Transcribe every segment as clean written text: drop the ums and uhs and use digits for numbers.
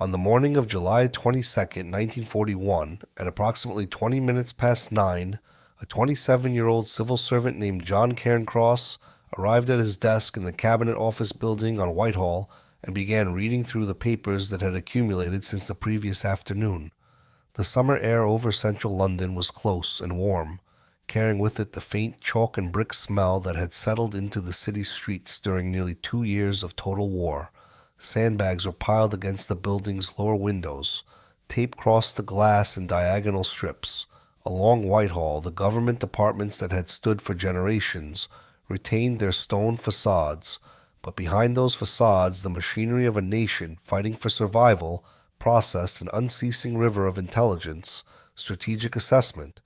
On the morning of July 22nd, 1941, at approximately 20 minutes past 9, a 27-year-old civil servant named John Cairncross arrived at his desk in the Cabinet Office building on Whitehall and began reading through the papers that had accumulated since the previous afternoon. The summer air over central London was close and warm, carrying with it the faint chalk and brick smell that had settled into the city's streets during nearly 2 years of total war. Sandbags were piled against the building's lower windows. Tape crossed the glass in diagonal strips. Along Whitehall, the government departments that had stood for generations retained their stone facades, but behind those facades the machinery of a nation fighting for survival processed an unceasing river of intelligence, strategic assessment,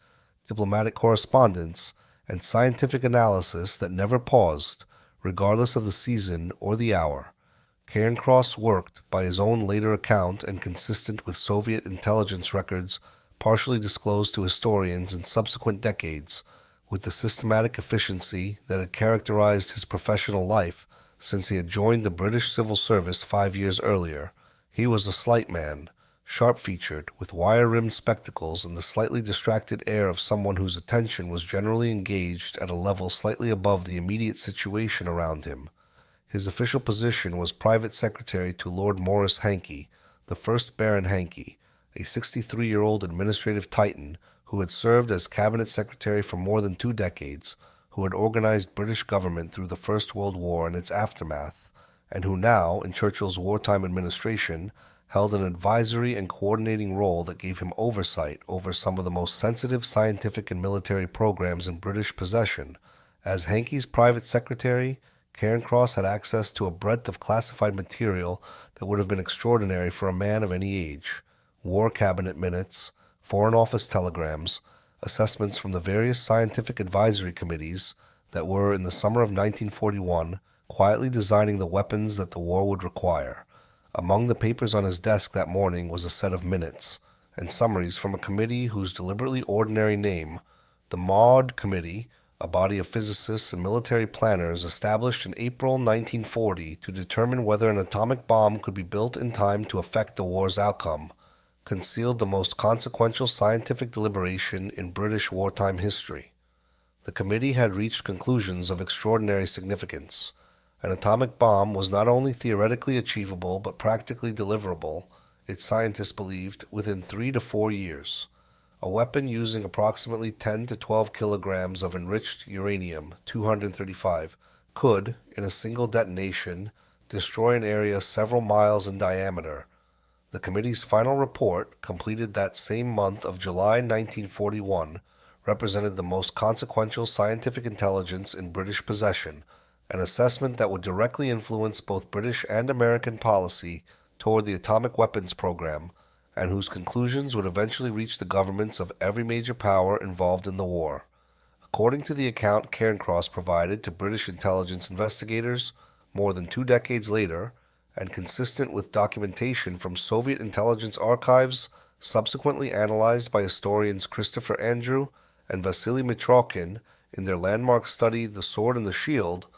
diplomatic correspondence, and scientific analysis that never paused, regardless of the season or the hour. Cairncross worked, by his own later account and consistent with Soviet intelligence records partially disclosed to historians in subsequent decades, with the systematic efficiency that had characterized his professional life since he had joined the British civil service 5 years earlier. He was a slight man, sharp-featured, with wire-rimmed spectacles and the slightly distracted air of someone whose attention was generally engaged at a level slightly above the immediate situation around him. His official position was private secretary to Lord Maurice Hankey, the first Baron Hankey, a 63-year-old administrative titan who had served as cabinet secretary for more than 2 decades, who had organized British government through the First World War and its aftermath, and who now, in Churchill's wartime administration, held an advisory and coordinating role that gave him oversight over some of the most sensitive scientific and military programs in British possession. As Hankey's private secretary, Cairncross had access to a breadth of classified material that would have been extraordinary for a man of any age: War Cabinet minutes, Foreign Office telegrams, assessments from the various scientific advisory committees that were, in the summer of 1941, quietly designing the weapons that the war would require. Among the papers on his desk that morning was a set of minutes and summaries from a committee whose deliberately ordinary name, the Maud Committee, a body of physicists and military planners established in April 1940 to determine whether an atomic bomb could be built in time to affect the war's outcome, concealed the most consequential scientific deliberation in British wartime history. The committee had reached conclusions of extraordinary significance. An atomic bomb was not only theoretically achievable but practically deliverable, its scientists believed, within 3 to 4 years. A weapon using approximately 10 to 12 kilograms of enriched uranium-235 could, in a single detonation, destroy an area several miles in diameter. The committee's final report, completed that same month of July 1941, represented the most consequential scientific intelligence in British possession, an assessment that would directly influence both British and American policy toward the atomic weapons program, and whose conclusions would eventually reach the governments of every major power involved in the war. According to the account Cairncross provided to British intelligence investigators more than 2 decades later, and consistent with documentation from Soviet intelligence archives subsequently analyzed by historians Christopher Andrew and Vasily Mitrokhin in their landmark study The Sword and the Shield,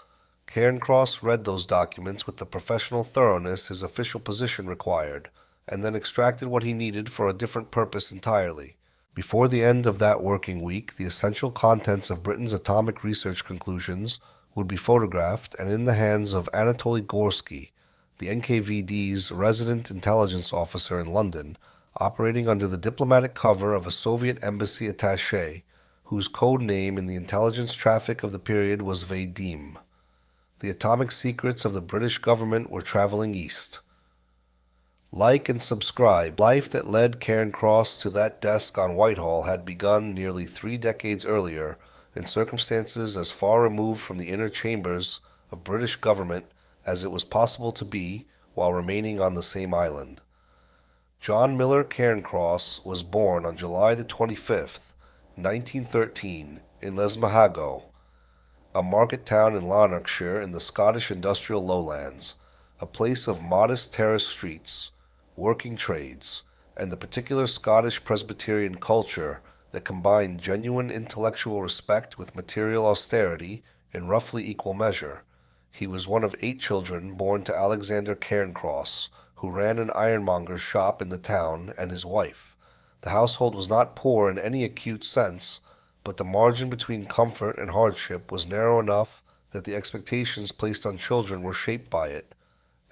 Cairncross read those documents with the professional thoroughness his official position required, and then extracted what he needed for a different purpose entirely. Before the end of that working week, the essential contents of Britain's atomic research conclusions would be photographed and in the hands of Oleg Gordievsky, the NKVD's resident intelligence officer in London, operating under the diplomatic cover of a Soviet embassy attaché, whose code name in the intelligence traffic of the period was Vadim. The atomic secrets of the British government were traveling east. Like and subscribe. Life that led Cairncross to that desk on Whitehall had begun nearly 3 decades earlier, in circumstances as far removed from the inner chambers of British government as it was possible to be while remaining on the same island. John Miller Cairncross was born on July the 25th, 1913, in Lesmahagow, a market town in Lanarkshire in the Scottish industrial lowlands, a place of modest terraced streets, working trades, and the particular Scottish Presbyterian culture that combined genuine intellectual respect with material austerity in roughly equal measure. He was one of 8 children born to Alexander Cairncross, who ran an ironmonger's shop in the town, and his wife. The household was not poor in any acute sense, but the margin between comfort and hardship was narrow enough that the expectations placed on children were shaped by it.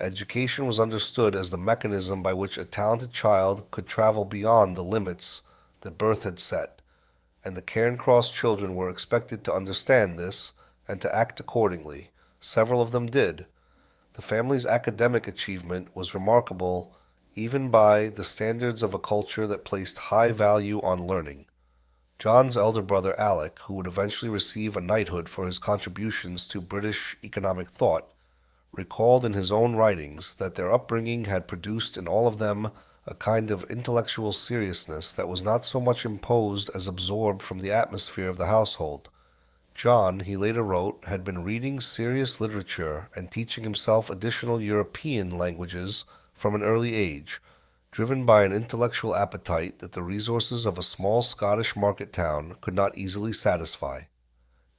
Education was understood as the mechanism by which a talented child could travel beyond the limits that birth had set, and the Cairncross children were expected to understand this and to act accordingly. Several of them did. The family's academic achievement was remarkable even by the standards of a culture that placed high value on learning. John's elder brother Alec, who would eventually receive a knighthood for his contributions to British economic thought, recalled in his own writings that their upbringing had produced in all of them a kind of intellectual seriousness that was not so much imposed as absorbed from the atmosphere of the household. John, he later wrote, had been reading serious literature and teaching himself additional European languages from an early age, driven by an intellectual appetite that the resources of a small Scottish market town could not easily satisfy.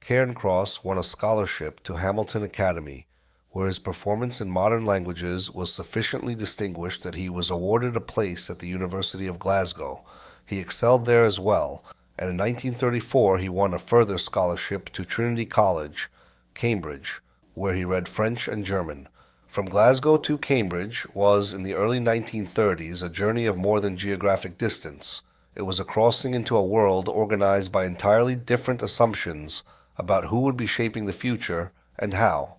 Cairncross won a scholarship to Hamilton Academy, where his performance in modern languages was sufficiently distinguished that he was awarded a place at the University of Glasgow. He excelled there as well, and in 1934 he won a further scholarship to Trinity College, Cambridge, where he read French and German. From Glasgow to Cambridge was, in the early 1930s, a journey of more than geographic distance. It was a crossing into a world organized by entirely different assumptions about who would be shaping the future and how.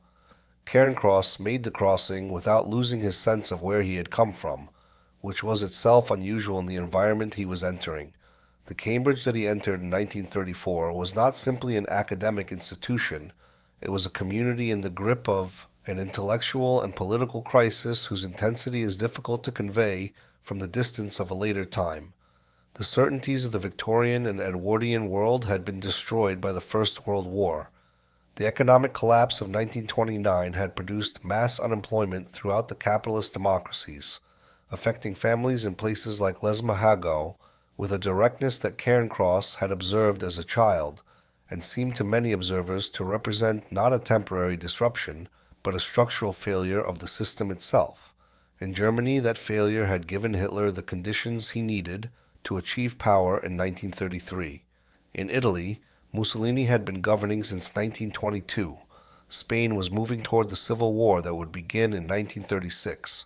Cairncross made the crossing without losing his sense of where he had come from, which was itself unusual in the environment he was entering. The Cambridge that he entered in 1934 was not simply an academic institution. It was a community in the grip of an intellectual and political crisis whose intensity is difficult to convey from the distance of a later time. The certainties of the Victorian and Edwardian world had been destroyed by the First World War. The economic collapse of 1929 had produced mass unemployment throughout the capitalist democracies, affecting families in places like Lesmahagow with a directness that Cairncross had observed as a child, and seemed to many observers to represent not a temporary disruption, but a structural failure of the system itself. In Germany, that failure had given Hitler the conditions he needed to achieve power in 1933. In Italy, Mussolini had been governing since 1922. Spain was moving toward the civil war that would begin in 1936.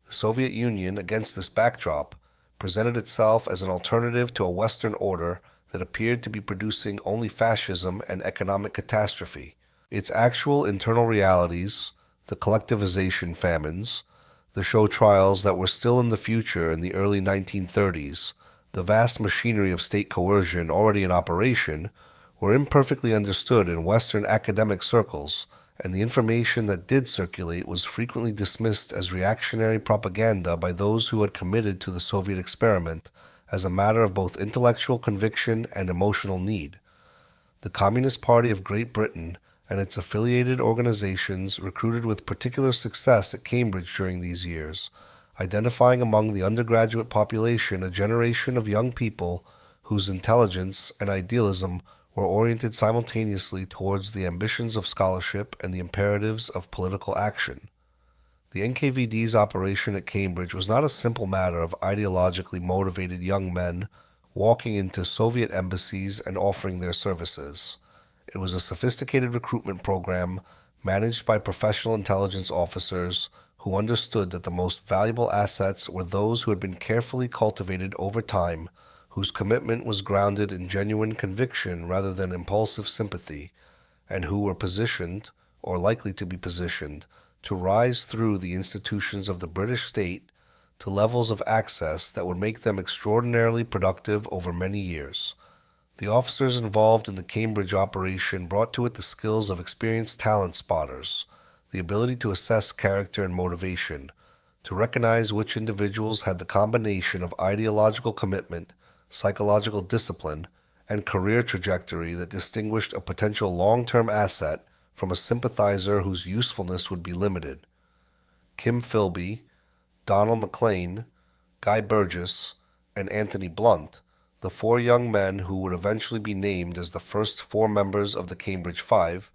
The Soviet Union, against this backdrop, presented itself as an alternative to a Western order that appeared to be producing only fascism and economic catastrophe. Its actual internal realities, the collectivization famines, the show trials that were still in the future in the early 1930s, the vast machinery of state coercion already in operation, were imperfectly understood in Western academic circles, and the information that did circulate was frequently dismissed as reactionary propaganda by those who had committed to the Soviet experiment as a matter of both intellectual conviction and emotional need. The Communist Party of Great Britain and its affiliated organizations recruited with particular success at Cambridge during these years, identifying among the undergraduate population a generation of young people whose intelligence and idealism were oriented simultaneously towards the ambitions of scholarship and the imperatives of political action. The NKVD's operation at Cambridge was not a simple matter of ideologically motivated young men walking into Soviet embassies and offering their services. It was a sophisticated recruitment program managed by professional intelligence officers who understood that the most valuable assets were those who had been carefully cultivated over time, whose commitment was grounded in genuine conviction rather than impulsive sympathy, and who were positioned, or likely to be positioned, to rise through the institutions of the British state to levels of access that would make them extraordinarily productive over many years. The officers involved in the Cambridge operation brought to it the skills of experienced talent spotters, the ability to assess character and motivation, to recognize which individuals had the combination of ideological commitment, psychological discipline, and career trajectory that distinguished a potential long-term asset from a sympathizer whose usefulness would be limited. Kim Philby, Donald MacLean, Guy Burgess, and Anthony Blunt, the four young men who would eventually be named as the first four members of the Cambridge Five,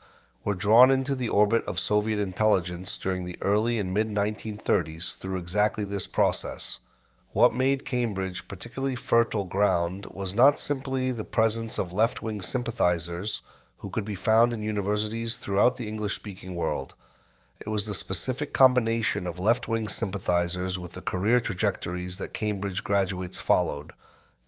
were drawn into the orbit of Soviet intelligence during the early and mid-1930s through exactly this process. What made Cambridge particularly fertile ground was not simply the presence of left-wing sympathizers who could be found in universities throughout the English-speaking world. It was the specific combination of left-wing sympathizers with the career trajectories that Cambridge graduates followed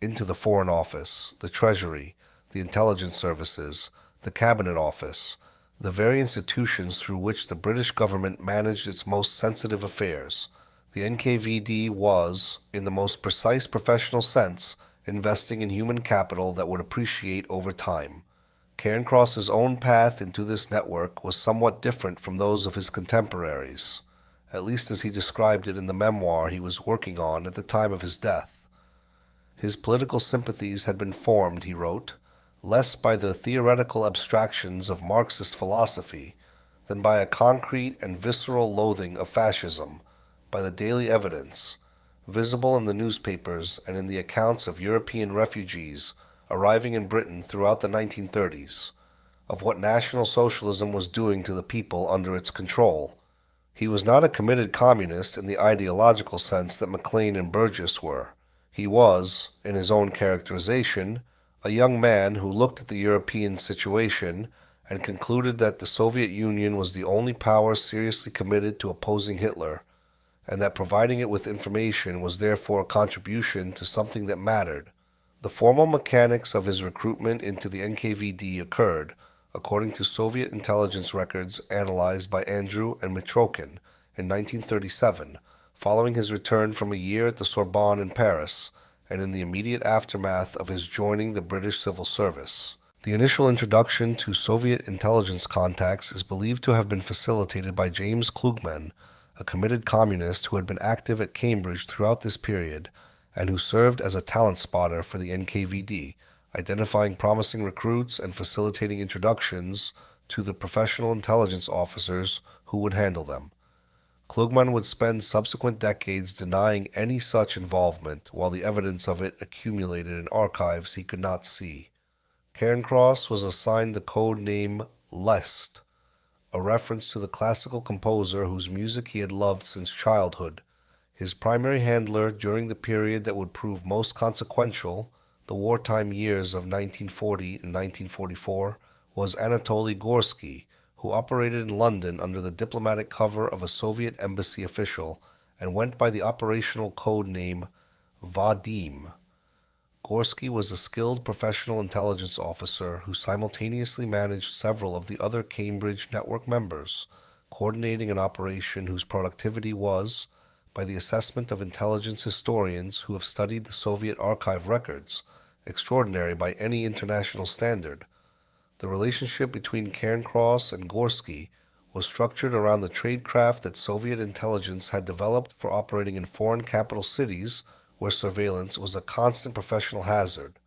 into the Foreign Office, the Treasury, the Intelligence Services, the Cabinet Office, the very institutions through which the British government managed its most sensitive affairs. The NKVD was, in the most precise professional sense, investing in human capital that would appreciate over time. Cairncross's own path into this network was somewhat different from those of his contemporaries, at least as he described it in the memoir he was working on at the time of his death. His political sympathies had been formed, he wrote, less by the theoretical abstractions of Marxist philosophy than by a concrete and visceral loathing of fascism, by the daily evidence, visible in the newspapers and in the accounts of European refugees arriving in Britain throughout the 1930s, of what National Socialism was doing to the people under its control. He was not a committed communist in the ideological sense that Maclean and Burgess were. He was, in his own characterization, a young man who looked at the European situation and concluded that the Soviet Union was the only power seriously committed to opposing Hitler, and that providing it with information was therefore a contribution to something that mattered. The formal mechanics of his recruitment into the NKVD occurred, according to Soviet intelligence records analyzed by Andrew and Mitrokhin in 1937, following his return from a year at the Sorbonne in Paris, and in the immediate aftermath of his joining the British Civil Service. The initial introduction to Soviet intelligence contacts is believed to have been facilitated by James Klugman, a committed communist who had been active at Cambridge throughout this period, and who served as a talent spotter for the NKVD, identifying promising recruits and facilitating introductions to the professional intelligence officers who would handle them. Klugman would spend subsequent decades denying any such involvement, while the evidence of it accumulated in archives he could not see. Cairncross was assigned the code name Liszt, a reference to the classical composer whose music he had loved since childhood. His primary handler during the period that would prove most consequential, the wartime years of 1940 and 1944, was Anatoly Gorsky, who operated in London under the diplomatic cover of a Soviet embassy official and went by the operational code name Vadim. Gorsky was a skilled professional intelligence officer who simultaneously managed several of the other Cambridge network members, coordinating an operation whose productivity was, by the assessment of intelligence historians who have studied the Soviet archive records, extraordinary by any international standard. The relationship between Cairncross and Gorsky was structured around the tradecraft that Soviet intelligence had developed for operating in foreign capital cities where surveillance was a constant professional hazard.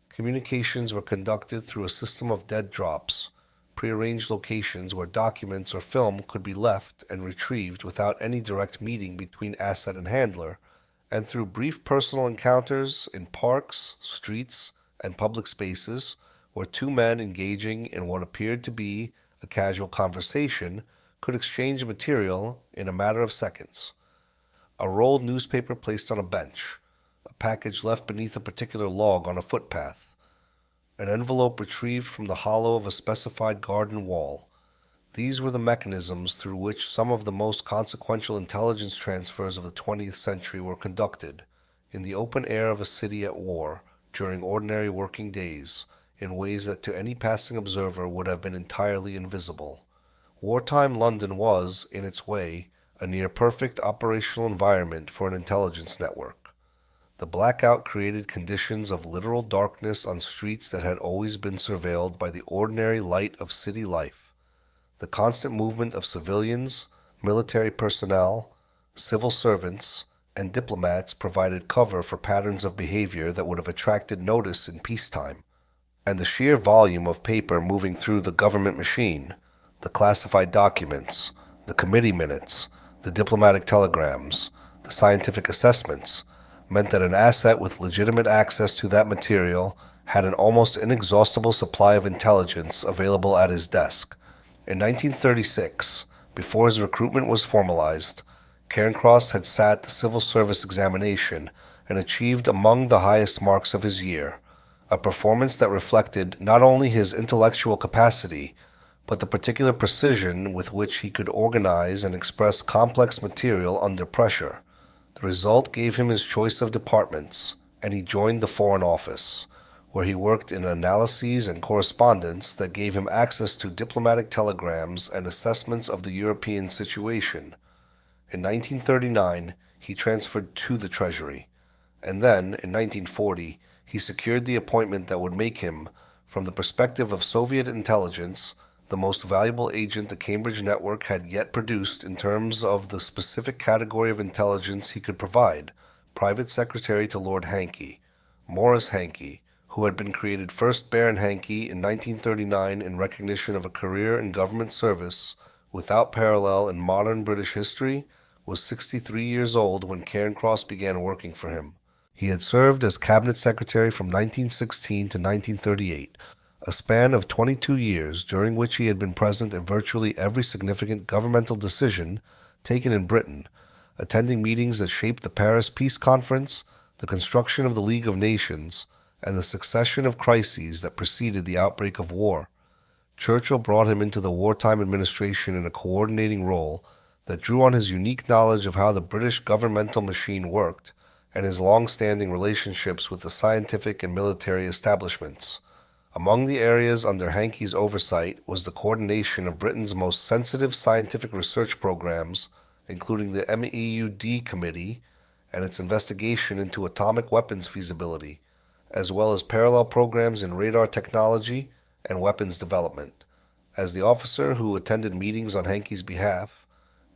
Communications were conducted through a system of dead drops, prearranged locations where documents or film could be left and retrieved without any direct meeting between asset and handler, and through brief personal encounters in parks, streets, and public spaces where two men engaging in what appeared to be a casual conversation could exchange material in a matter of seconds. A rolled newspaper placed on a bench, a package left beneath a particular log on a footpath, an envelope retrieved from the hollow of a specified garden wall. These were the mechanisms through which some of the most consequential intelligence transfers of the 20th century were conducted, in the open air of a city at war, during ordinary working days, in ways that to any passing observer would have been entirely invisible. Wartime London was, in its way, a near-perfect operational environment for an intelligence network. The blackout created conditions of literal darkness on streets that had always been surveilled by the ordinary light of city life. The constant movement of civilians, military personnel, civil servants, and diplomats provided cover for patterns of behavior that would have attracted notice in peacetime. And the sheer volume of paper moving through the government machine, the classified documents, the committee minutes, the diplomatic telegrams, the scientific assessments, meant that an asset with legitimate access to that material had an almost inexhaustible supply of intelligence available at his desk, In 1936, before his recruitment was formalized, Cairncross had sat the civil service examination and achieved among the highest marks of his year, a performance that reflected not only his intellectual capacity, but the particular precision with which he could organize and express complex material under pressure. The result gave him his choice of departments, and he joined the Foreign Office, where he worked in analyses and correspondence that gave him access to diplomatic telegrams and assessments of the European situation. In 1939, he transferred to the Treasury, and then, in 1940, he secured the appointment that would make him, from the perspective of Soviet intelligence, the most valuable agent the Cambridge network had yet produced in terms of the specific category of intelligence he could provide, private secretary to Lord Hankey, Morris Hankey, who had been created first Baron Hankey in 1939 in recognition of a career in government service without parallel in modern British history, was 63 years old when Cairncross began working for him. He had served as cabinet secretary from 1916 to 1938, a span of 22 years during which he had been present at virtually every significant governmental decision taken in Britain, attending meetings that shaped the Paris Peace Conference, the construction of the League of Nations, and the succession of crises that preceded the outbreak of war. Churchill brought him into the wartime administration in a coordinating role that drew on his unique knowledge of how the British governmental machine worked and his long-standing relationships with the scientific and military establishments. Among the areas under Hankey's oversight was the coordination of Britain's most sensitive scientific research programs, including the MEUD Committee and its investigation into atomic weapons feasibility, as well as parallel programs in radar technology and weapons development. As the officer who attended meetings on Hankey's behalf,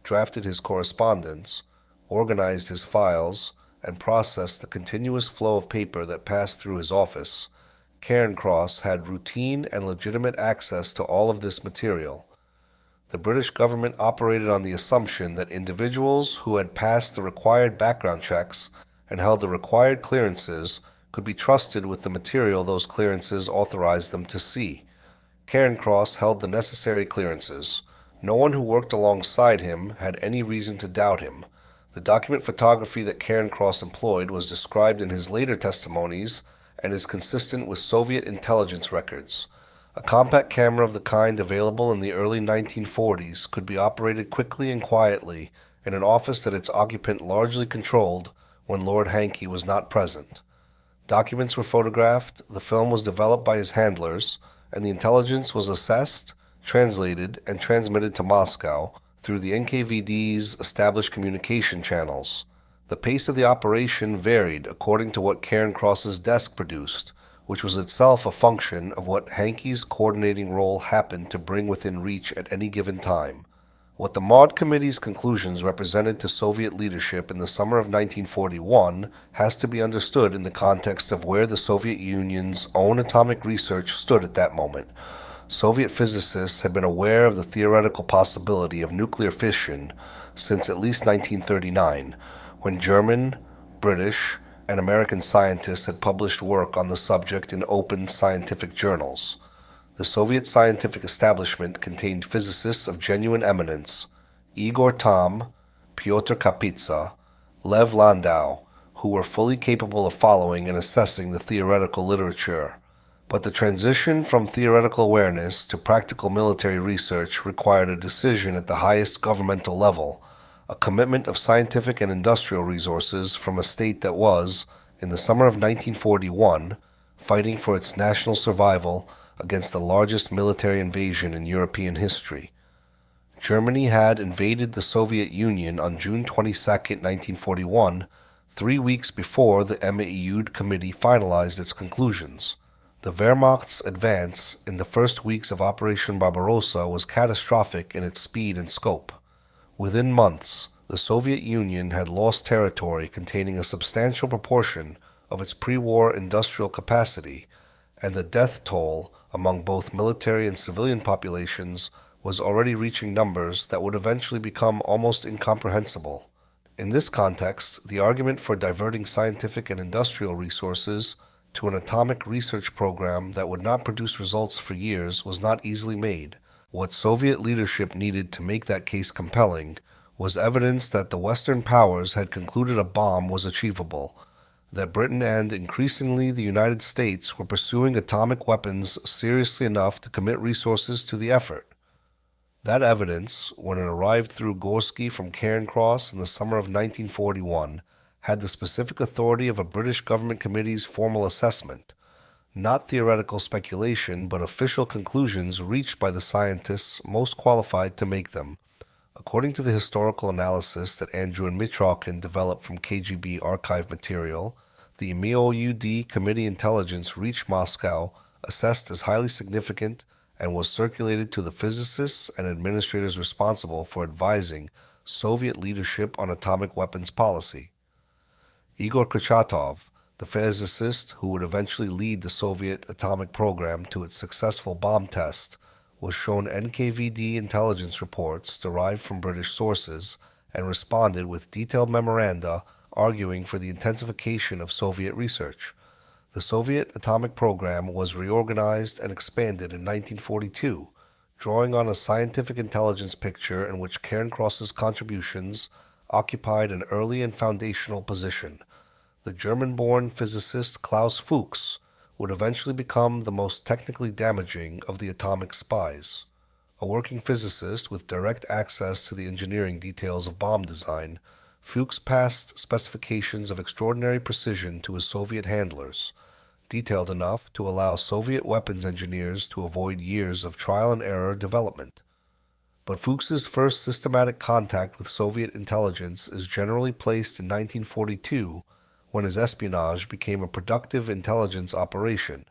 drafted his correspondence, organized his files, and processed the continuous flow of paper that passed through his office, Cairncross had routine and legitimate access to all of this material. The British government operated on the assumption that individuals who had passed the required background checks and held the required clearances could be trusted with the material those clearances authorized them to see. Cairncross held the necessary clearances. No one who worked alongside him had any reason to doubt him. The document photography that Cairncross employed was described in his later testimonies and is consistent with Soviet intelligence records. A compact camera of the kind available in the early 1940s could be operated quickly and quietly in an office that its occupant largely controlled when Lord Hankey was not present. Documents were photographed, the film was developed by his handlers, and the intelligence was assessed, translated, and transmitted to Moscow through the NKVD's established communication channels. The pace of the operation varied according to what Cairncross's desk produced, which was itself a function of what Hankey's coordinating role happened to bring within reach at any given time. What the Maud Committee's conclusions represented to Soviet leadership in the summer of 1941 has to be understood in the context of where the Soviet Union's own atomic research stood at that moment. Soviet physicists had been aware of the theoretical possibility of nuclear fission since at least 1939, when German, British, and American scientists had published work on the subject in open scientific journals. The Soviet scientific establishment contained physicists of genuine eminence, Igor Tamm, Pyotr Kapitsa, Lev Landau, who were fully capable of following and assessing the theoretical literature. But the transition from theoretical awareness to practical military research required a decision at the highest governmental level, a commitment of scientific and industrial resources from a state that was, in the summer of 1941, fighting for its national survival against the largest military invasion in European history. Germany had invaded the Soviet Union on June 22, 1941, 3 weeks before the MEUD Committee finalized its conclusions. The Wehrmacht's advance in the first weeks of Operation Barbarossa was catastrophic in its speed and scope. Within months, the Soviet Union had lost territory containing a substantial proportion of its pre-war industrial capacity, and the death toll among both military and civilian populations was already reaching numbers that would eventually become almost incomprehensible. In this context, the argument for diverting scientific and industrial resources to an atomic research program that would not produce results for years was not easily made. What Soviet leadership needed to make that case compelling was evidence that the Western powers had concluded a bomb was achievable, that Britain and, increasingly, the United States were pursuing atomic weapons seriously enough to commit resources to the effort. That evidence, when it arrived through Gorski from Cairncross in the summer of 1941, had the specific authority of a British government committee's formal assessment, not theoretical speculation, but official conclusions reached by the scientists most qualified to make them. According to the historical analysis that Andrew and Mitrokhin developed from KGB archive material, the MOUD committee intelligence reached Moscow, assessed as highly significant, and was circulated to the physicists and administrators responsible for advising Soviet leadership on atomic weapons policy. Igor Kurchatov, the physicist who would eventually lead the Soviet atomic program to its successful bomb test, was shown NKVD intelligence reports derived from British sources and responded with detailed memoranda arguing for the intensification of Soviet research. The Soviet atomic program was reorganized and expanded in 1942, drawing on a scientific intelligence picture in which Cairncross's contributions occupied an early and foundational position. The German-born physicist Klaus Fuchs would eventually become the most technically damaging of the atomic spies. A working physicist with direct access to the engineering details of bomb design, Fuchs passed specifications of extraordinary precision to his Soviet handlers, detailed enough to allow Soviet weapons engineers to avoid years of trial-and-error development. But Fuchs's first systematic contact with Soviet intelligence is generally placed in 1942, when his espionage became a productive intelligence operation.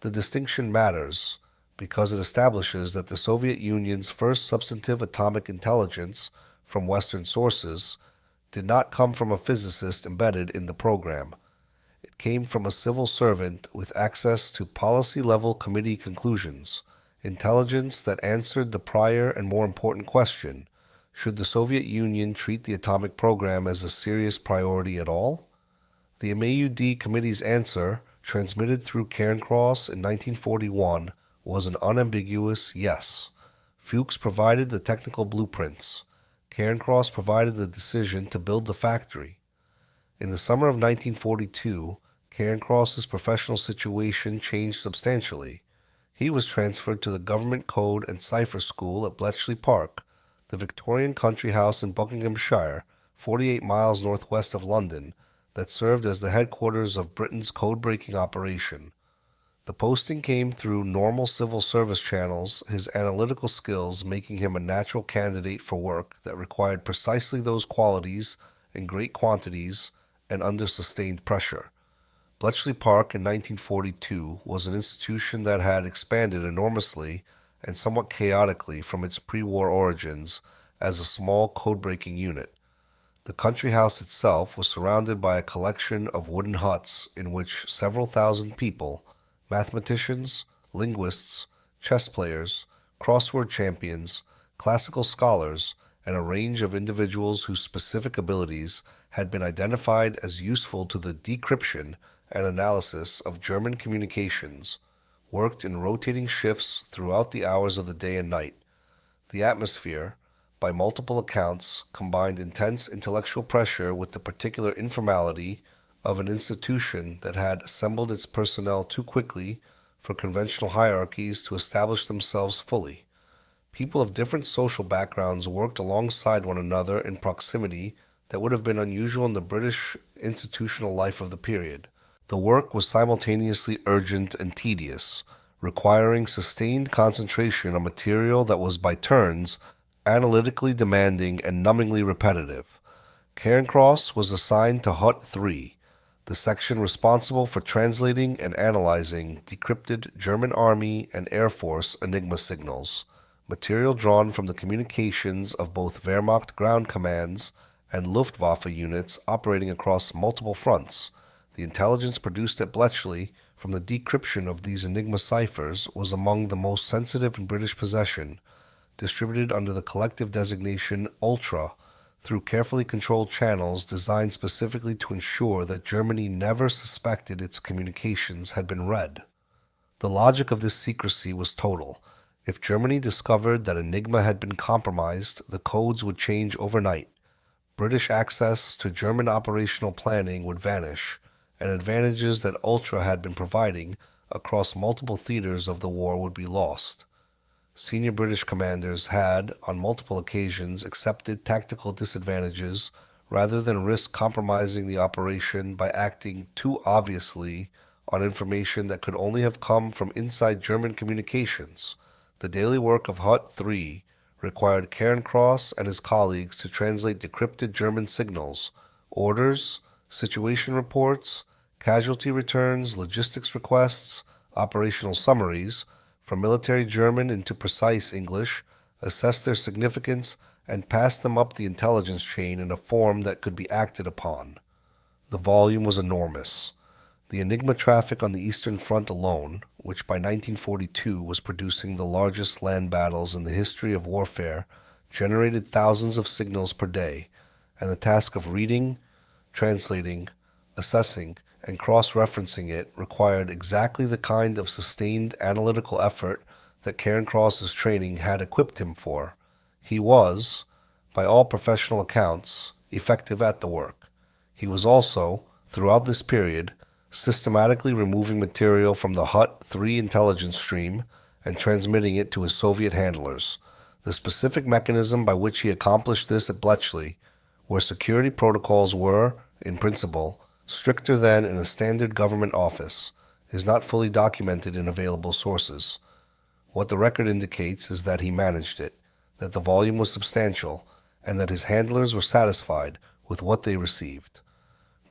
The distinction matters because it establishes that the Soviet Union's first substantive atomic intelligence from Western sources did not come from a physicist embedded in the program. It came from a civil servant with access to policy-level committee conclusions, intelligence that answered the prior and more important question: should the Soviet Union treat the atomic program as a serious priority at all? The MAUD committee's answer, transmitted through Cairncross in 1941, was an unambiguous yes. Fuchs provided the technical blueprints. Cairncross provided the decision to build the factory. In the summer of 1942, Cairncross's professional situation changed substantially. He was transferred to the Government Code and Cipher School at Bletchley Park, the Victorian country house in Buckinghamshire, 48 miles northwest of London, that served as the headquarters of Britain's code-breaking operation. The posting came through normal civil service channels, his analytical skills making him a natural candidate for work that required precisely those qualities in great quantities and under sustained pressure. Bletchley Park in 1942 was an institution that had expanded enormously and somewhat chaotically from its pre-war origins as a small code-breaking unit. The country house itself was surrounded by a collection of wooden huts in which several thousand people, mathematicians, linguists, chess players, crossword champions, classical scholars, and a range of individuals whose specific abilities had been identified as useful to the decryption and analysis of German communications, worked in rotating shifts throughout the hours of the day and night. The atmosphere, by multiple accounts, combined intense intellectual pressure with the particular informality of an institution that had assembled its personnel too quickly for conventional hierarchies to establish themselves fully. People of different social backgrounds worked alongside one another in proximity that would have been unusual in the British institutional life of the period. The work was simultaneously urgent and tedious, requiring sustained concentration on material that was by turns analytically demanding and numbingly repetitive. Cairncross was assigned to Hut 3, the section responsible for translating and analyzing decrypted German Army and Air Force Enigma signals, material drawn from the communications of both Wehrmacht ground commands and Luftwaffe units operating across multiple fronts. The intelligence produced at Bletchley from the decryption of these Enigma ciphers was among the most sensitive in British possession, distributed under the collective designation Ultra through carefully controlled channels designed specifically to ensure that Germany never suspected its communications had been read. The logic of this secrecy was total. If Germany discovered that Enigma had been compromised, the codes would change overnight. British access to German operational planning would vanish, and advantages that Ultra had been providing across multiple theaters of the war would be lost. Senior British commanders had, on multiple occasions, accepted tactical disadvantages rather than risk compromising the operation by acting too obviously on information that could only have come from inside German communications. The daily work of Hut 3 required Cairncross and his colleagues to translate decrypted German signals, orders, situation reports, casualty returns, logistics requests, operational summaries, from military German into precise English, assess their significance, and pass them up the intelligence chain in a form that could be acted upon. The volume was enormous. The Enigma traffic on the Eastern Front alone, which by 1942 was producing the largest land battles in the history of warfare, generated thousands of signals per day, and the task of reading, translating, assessing, and cross-referencing it required exactly the kind of sustained analytical effort that Cairncross's training had equipped him for. He was, by all professional accounts, effective at the work. He was also, throughout this period, systematically removing material from the Hut 3 intelligence stream and transmitting it to his Soviet handlers. The specific mechanism by which he accomplished this at Bletchley, where security protocols were, in principle, stricter than in a standard government office, is not fully documented in available sources. What the record indicates is that he managed it, that the volume was substantial, and that his handlers were satisfied with what they received.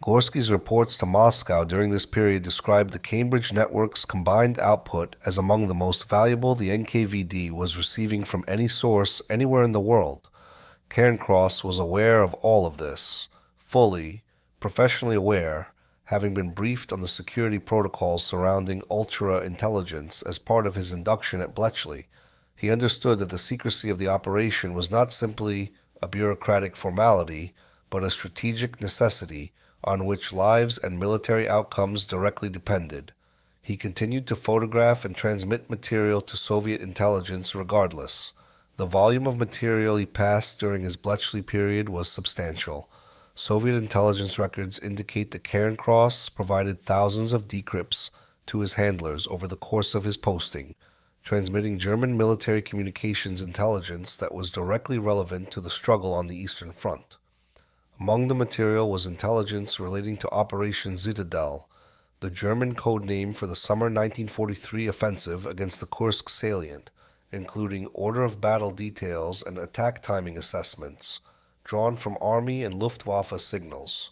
Gorsky's reports to Moscow during this period described the Cambridge network's combined output as among the most valuable the NKVD was receiving from any source anywhere in the world. Cairncross was aware of all of this, fully, professionally aware, having been briefed on the security protocols surrounding ultra-intelligence as part of his induction at Bletchley. He understood that the secrecy of the operation was not simply a bureaucratic formality, but a strategic necessity on which lives and military outcomes directly depended. He continued to photograph and transmit material to Soviet intelligence regardless. The volume of material he passed during his Bletchley period was substantial. Soviet intelligence records indicate that Cairncross provided thousands of decrypts to his handlers over the course of his posting, transmitting German military communications intelligence that was directly relevant to the struggle on the Eastern Front. Among the material was intelligence relating to Operation Citadel, the German code name for the summer 1943 offensive against the Kursk salient, including order of battle details and attack timing assessments, drawn from Army and Luftwaffe signals.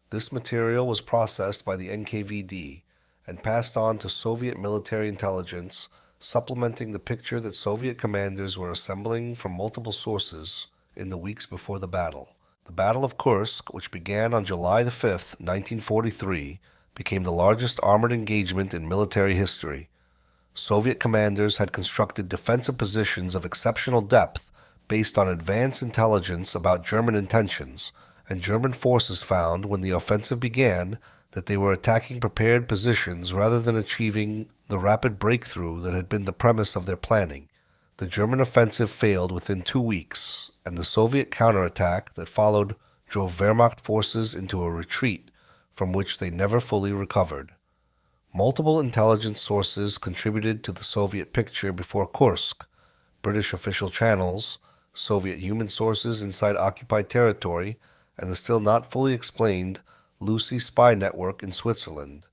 This material was processed by the NKVD and passed on to Soviet military intelligence, supplementing the picture that Soviet commanders were assembling from multiple sources in the weeks before the battle. The Battle of Kursk, which began on July 5, 1943, became the largest armored engagement in military history. Soviet commanders had constructed defensive positions of exceptional depth based on advanced intelligence about German intentions, and German forces found, when the offensive began, that they were attacking prepared positions rather than achieving the rapid breakthrough that had been the premise of their planning. The German offensive failed within 2 weeks, and the Soviet counterattack that followed drove Wehrmacht forces into a retreat from which they never fully recovered. Multiple intelligence sources contributed to the Soviet picture before Kursk: British official channels, Soviet human sources inside occupied territory, and the still not fully explained Lucy spy network in Switzerland.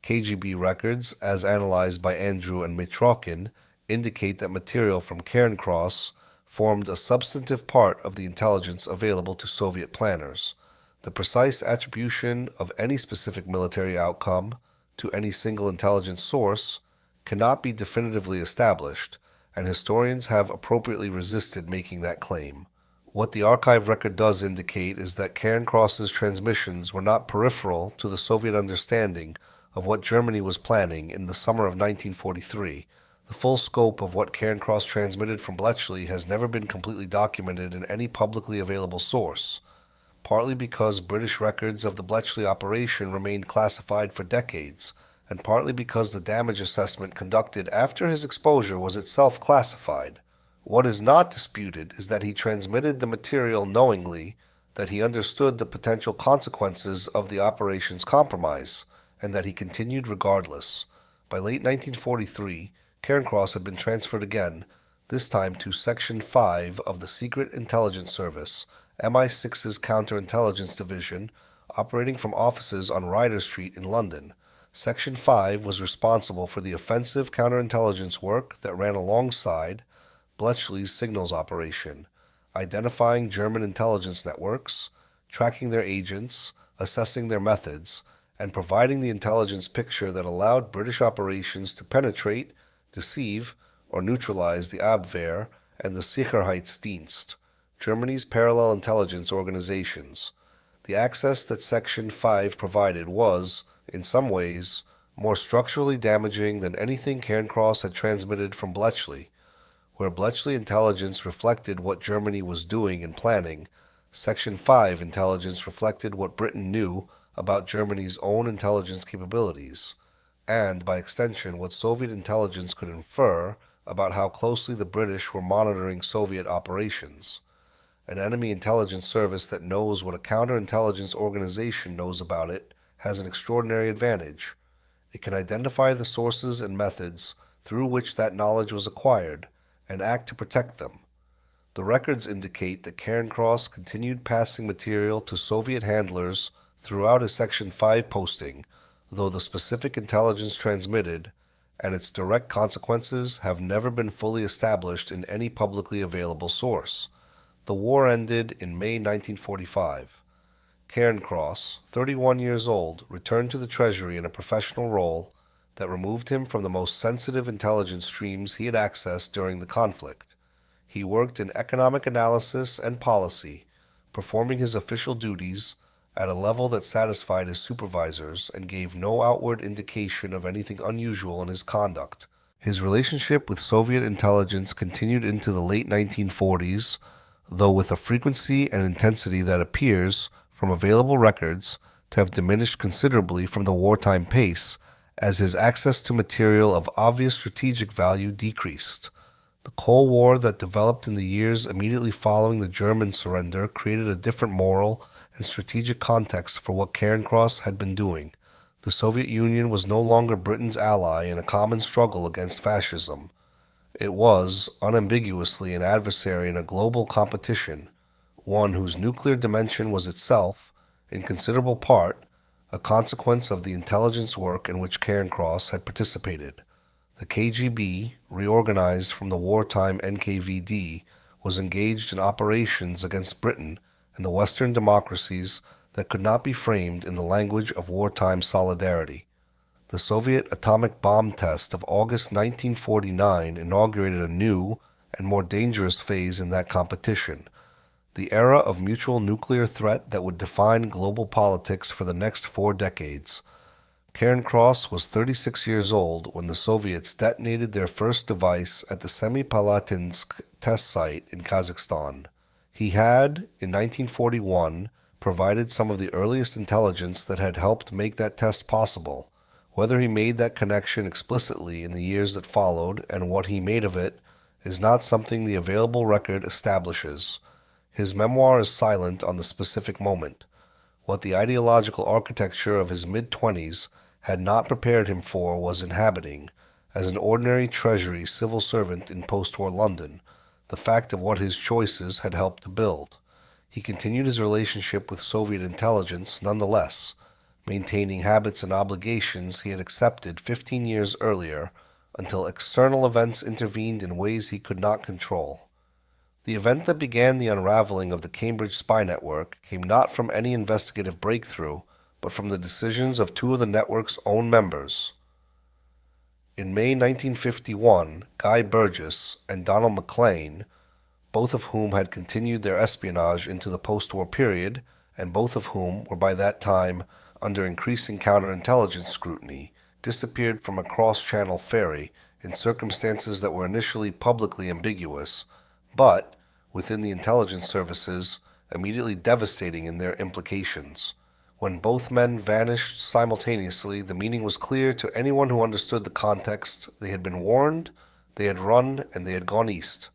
KGB records, as analyzed by Andrew and Mitrokin, indicate that material from Cairncross formed a substantive part of the intelligence available to Soviet planners. The precise attribution of any specific military outcome to any single intelligence source cannot be definitively established, and historians have appropriately resisted making that claim. What the archive record does indicate is that Cairncross's transmissions were not peripheral to the Soviet understanding of what Germany was planning in the summer of 1943. The full scope of what Cairncross transmitted from Bletchley has never been completely documented in any publicly available source, partly because British records of the Bletchley operation remained classified for decades, and partly because the damage assessment conducted after his exposure was itself classified. What is not disputed is that he transmitted the material knowingly, that he understood the potential consequences of the operation's compromise, and that he continued regardless. By late 1943, Cairncross had been transferred again, this time to Section 5 of the Secret Intelligence Service, MI6's Counterintelligence Division, operating from offices on Ryder Street in London. Section 5 was responsible for the offensive counterintelligence work that ran alongside Bletchley's signals operation, identifying German intelligence networks, tracking their agents, assessing their methods, and providing the intelligence picture that allowed British operations to penetrate, deceive, or neutralize the Abwehr and the Sicherheitsdienst, Germany's parallel intelligence organizations. The access that Section 5 provided was, in some ways, more structurally damaging than anything Cairncross had transmitted from Bletchley. Where Bletchley intelligence reflected what Germany was doing and planning, Section 5 intelligence reflected what Britain knew about Germany's own intelligence capabilities, and, by extension, what Soviet intelligence could infer about how closely the British were monitoring Soviet operations. An enemy intelligence service that knows what a counterintelligence organization knows about it has an extraordinary advantage. It can identify the sources and methods through which that knowledge was acquired, and act to protect them. The records indicate that Cairncross continued passing material to Soviet handlers throughout his Section 5 posting, though the specific intelligence transmitted and its direct consequences have never been fully established in any publicly available source. The war ended in May 1945. Cairncross, 31 years old, returned to the Treasury in a professional role that removed him from the most sensitive intelligence streams he had accessed during the conflict. He worked in economic analysis and policy, performing his official duties at a level that satisfied his supervisors and gave no outward indication of anything unusual in his conduct. His relationship with Soviet intelligence continued into the late 1940s, though with a frequency and intensity that appears, from available records, to have diminished considerably from the wartime pace, as his access to material of obvious strategic value decreased. The Cold War that developed in the years immediately following the German surrender created a different moral and strategic context for what Cairncross had been doing. The Soviet Union was no longer Britain's ally in a common struggle against fascism. It was, unambiguously, an adversary in a global competition, one whose nuclear dimension was itself, in considerable part, a consequence of the intelligence work in which Cairncross had participated. The KGB, reorganized from the wartime NKVD, was engaged in operations against Britain and the Western democracies that could not be framed in the language of wartime solidarity. The Soviet atomic bomb test of August 1949 inaugurated a new and more dangerous phase in that competition, the era of mutual nuclear threat that would define global politics for the next 4 decades. Cairncross was 36 years old when the Soviets detonated their first device at the Semipalatinsk test site in Kazakhstan. He had, in 1941, provided some of the earliest intelligence that had helped make that test possible. Whether he made that connection explicitly in the years that followed and what he made of it is not something the available record establishes. His memoir is silent on the specific moment. What the ideological architecture of his mid-20s had not prepared him for was inhabiting, as an ordinary Treasury civil servant in post-war London, the fact of what his choices had helped to build. He continued his relationship with Soviet intelligence nonetheless, maintaining habits and obligations he had accepted 15 years earlier, until external events intervened in ways he could not control. The event that began the unraveling of the Cambridge spy network came not from any investigative breakthrough, but from the decisions of 2 of the network's own members. In May 1951, Guy Burgess and Donald MacLean, both of whom had continued their espionage into the post-war period, and both of whom were by that time under increasing counterintelligence scrutiny, disappeared from a cross-channel ferry in circumstances that were initially publicly ambiguous, but, within the intelligence services, immediately devastating in their implications. When both men vanished simultaneously, the meaning was clear to anyone who understood the context. They had been warned, they had run, and they had gone east.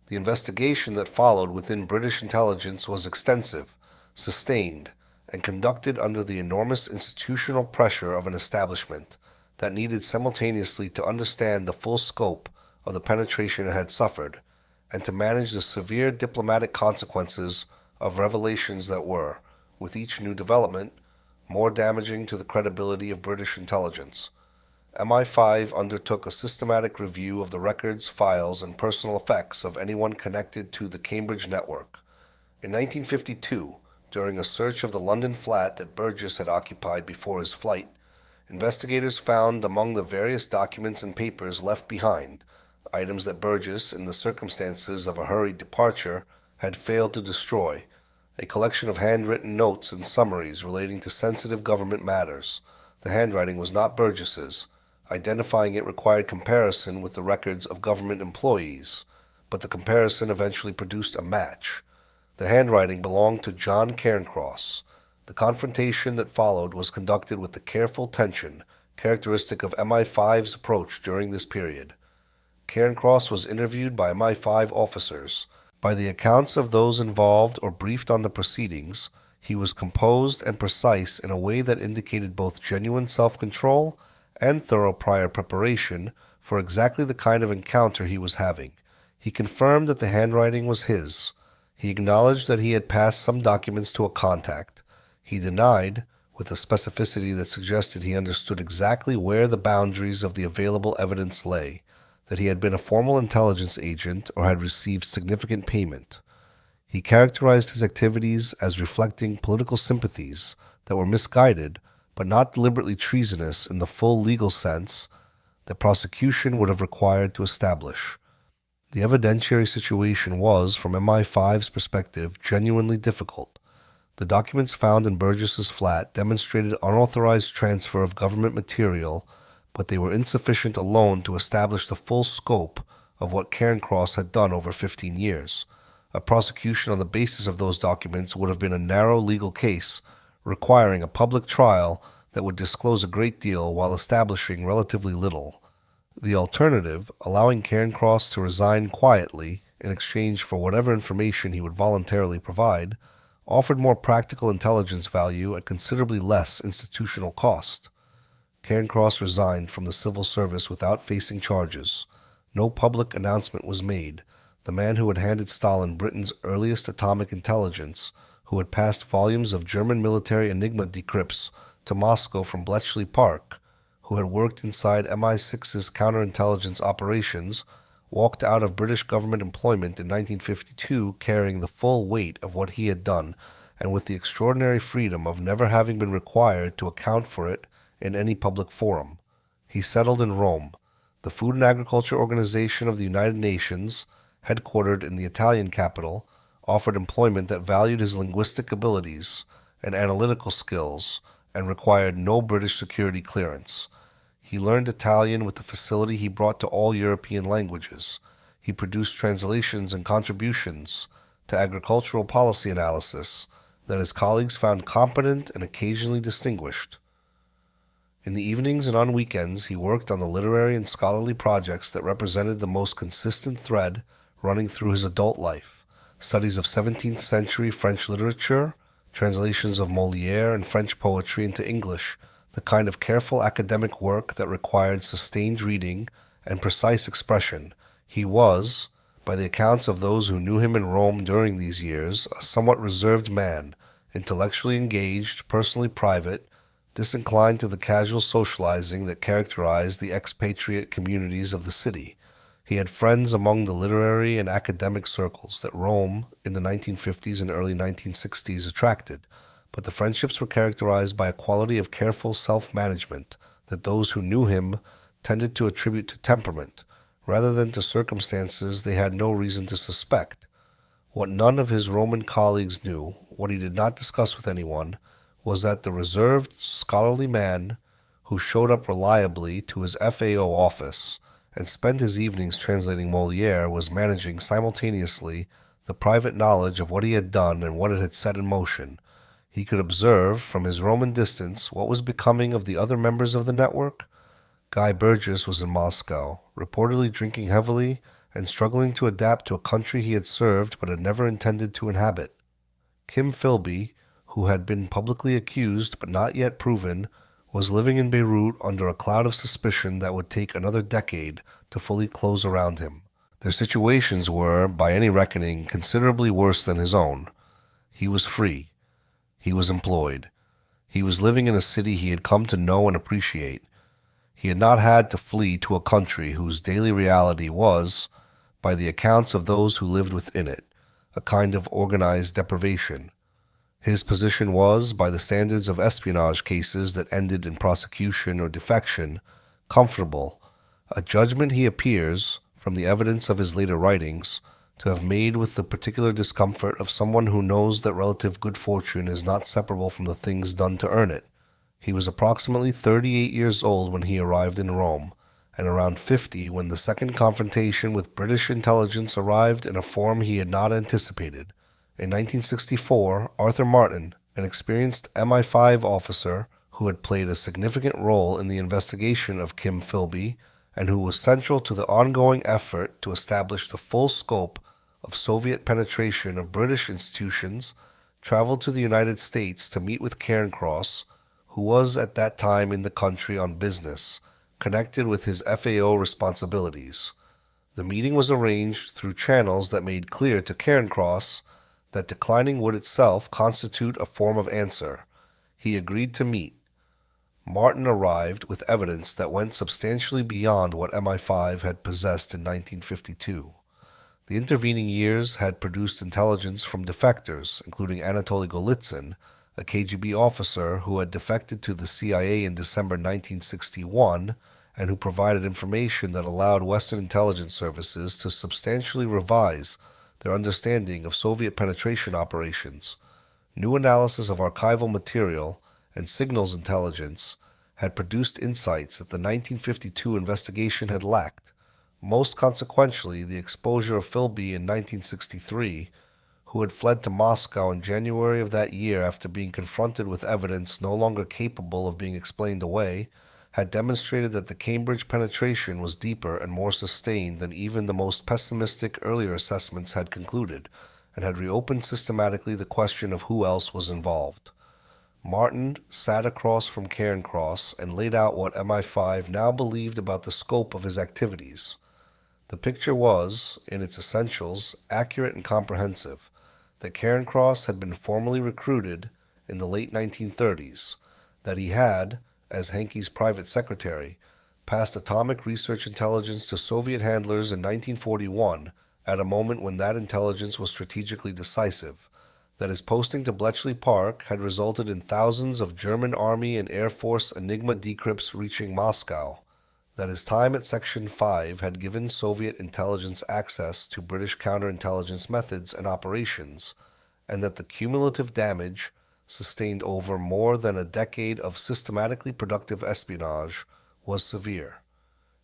The investigation that followed within British intelligence was extensive, sustained, and conducted under the enormous institutional pressure of an establishment that needed simultaneously to understand the full scope of the penetration it had suffered, and to manage the severe diplomatic consequences of revelations that were, with each new development, more damaging to the credibility of British intelligence. MI5 undertook a systematic review of the records, files, and personal effects of anyone connected to the Cambridge network. In 1952, during a search of the London flat that Burgess had occupied before his flight, investigators found among the various documents and papers left behind items that Burgess, in the circumstances of a hurried departure, had failed to destroy: a collection of handwritten notes and summaries relating to sensitive government matters. The handwriting was not Burgess's. Identifying it required comparison with the records of government employees, but the comparison eventually produced a match. The handwriting belonged to John Cairncross. The confrontation that followed was conducted with the careful tension characteristic of MI5's approach during this period. Cairncross was interviewed by MI5 officers. By the accounts of those involved or briefed on the proceedings, he was composed and precise in a way that indicated both genuine self-control and thorough prior preparation for exactly the kind of encounter he was having. He confirmed that the handwriting was his. He acknowledged that he had passed some documents to a contact. He denied, with a specificity that suggested he understood exactly where the boundaries of the available evidence lay, that he had been a formal intelligence agent or had received significant payment. He characterized his activities as reflecting political sympathies that were misguided but not deliberately treasonous in the full legal sense that prosecution would have required to establish. The evidentiary situation was, from MI5's perspective, genuinely difficult. The documents found in Burgess's flat demonstrated unauthorized transfer of government material, but they were insufficient alone to establish the full scope of what Cairncross had done over 15 years. A prosecution on the basis of those documents would have been a narrow legal case, requiring a public trial that would disclose a great deal while establishing relatively little. The alternative, allowing Cairncross to resign quietly in exchange for whatever information he would voluntarily provide, offered more practical intelligence value at considerably less institutional cost. Cairncross resigned from the civil service without facing charges. No public announcement was made. The man who had handed Stalin Britain's earliest atomic intelligence, who had passed volumes of German military Enigma decrypts to Moscow from Bletchley Park, who had worked inside MI6's counterintelligence operations, walked out of British government employment in 1952 carrying the full weight of what he had done, and with the extraordinary freedom of never having been required to account for it in any public forum. He settled in Rome. The Food and Agriculture Organization of the United Nations, headquartered in the Italian capital, offered employment that valued his linguistic abilities and analytical skills and required no British security clearance. He learned Italian with the facility he brought to all European languages. He produced translations and contributions to agricultural policy analysis that his colleagues found competent and occasionally distinguished. In the evenings and on weekends, he worked on the literary and scholarly projects that represented the most consistent thread running through his adult life: studies of 17th century French literature, translations of Molière and French poetry into English, the kind of careful academic work that required sustained reading and precise expression. He was, by the accounts of those who knew him in Rome during these years, a somewhat reserved man, intellectually engaged, personally private, disinclined to the casual socializing that characterized the expatriate communities of the city. He had friends among the literary and academic circles that Rome, in the 1950s and early 1960s, attracted, but the friendships were characterized by a quality of careful self-management that those who knew him tended to attribute to temperament, rather than to circumstances they had no reason to suspect. What none of his Roman colleagues knew, what he did not discuss with anyone, was that the reserved, scholarly man who showed up reliably to his FAO office and spent his evenings translating Molière was managing simultaneously the private knowledge of what he had done and what it had set in motion. He could observe, from his Roman distance, what was becoming of the other members of the network. Guy Burgess was in Moscow, reportedly drinking heavily and struggling to adapt to a country he had served but had never intended to inhabit. Kim Philby, who had been publicly accused but not yet proven, was living in Beirut under a cloud of suspicion that would take another decade to fully close around him. Their situations were, by any reckoning, considerably worse than his own. He was free. He was employed. He was living in a city he had come to know and appreciate. He had not had to flee to a country whose daily reality was, by the accounts of those who lived within it, a kind of organized deprivation. His position was, by the standards of espionage cases that ended in prosecution or defection, comfortable, a judgment he appears, from the evidence of his later writings, to have made with the particular discomfort of someone who knows that relative good fortune is not separable from the things done to earn it. He was approximately 38 years old when he arrived in Rome, and around 50 when the second confrontation with British intelligence arrived in a form he had not anticipated. In 1964, Arthur Martin, an experienced MI5 officer who had played a significant role in the investigation of Kim Philby and who was central to the ongoing effort to establish the full scope of Soviet penetration of British institutions, traveled to the United States to meet with Cairncross, who was at that time in the country on business, connected with his FAO responsibilities. The meeting was arranged through channels that made clear to Cairncross that declining would itself constitute a form of answer. He agreed to meet. Martin arrived with evidence that went substantially beyond what MI5 had possessed in 1952. The intervening years had produced intelligence from defectors, including Anatoly Golitsyn, a KGB officer who had defected to the CIA in December 1961 and who provided information that allowed Western intelligence services to substantially revise their understanding of Soviet penetration operations. New analysis of archival material and signals intelligence had produced insights that the 1952 investigation had lacked. Most consequentially, the exposure of Philby in 1963, who had fled to Moscow in January of that year after being confronted with evidence no longer capable of being explained away, had demonstrated that the Cambridge penetration was deeper and more sustained than even the most pessimistic earlier assessments had concluded, and had reopened systematically the question of who else was involved. Martin sat across from Cairncross and laid out what MI5 now believed about the scope of his activities. The picture was, in its essentials, accurate and comprehensive. That Cairncross had been formally recruited in the late 1930s, that he had, as Hankey's private secretary, passed atomic research intelligence to Soviet handlers in 1941 at a moment when that intelligence was strategically decisive, that his posting to Bletchley Park had resulted in thousands of German Army and Air Force Enigma decrypts reaching Moscow, that his time at Section 5 had given Soviet intelligence access to British counterintelligence methods and operations, and that the cumulative damage, sustained over more than a decade of systematically productive espionage, was severe.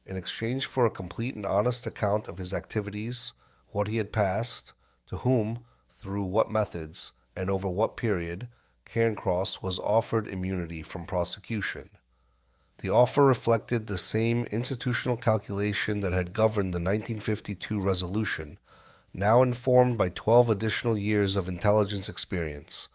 In exchange for a complete and honest account of his activities, what he had passed, to whom, through what methods, and over what period, Cairncross was offered immunity from prosecution. The offer reflected the same institutional calculation that had governed the 1952 resolution, now informed by 12 additional years of intelligence experience.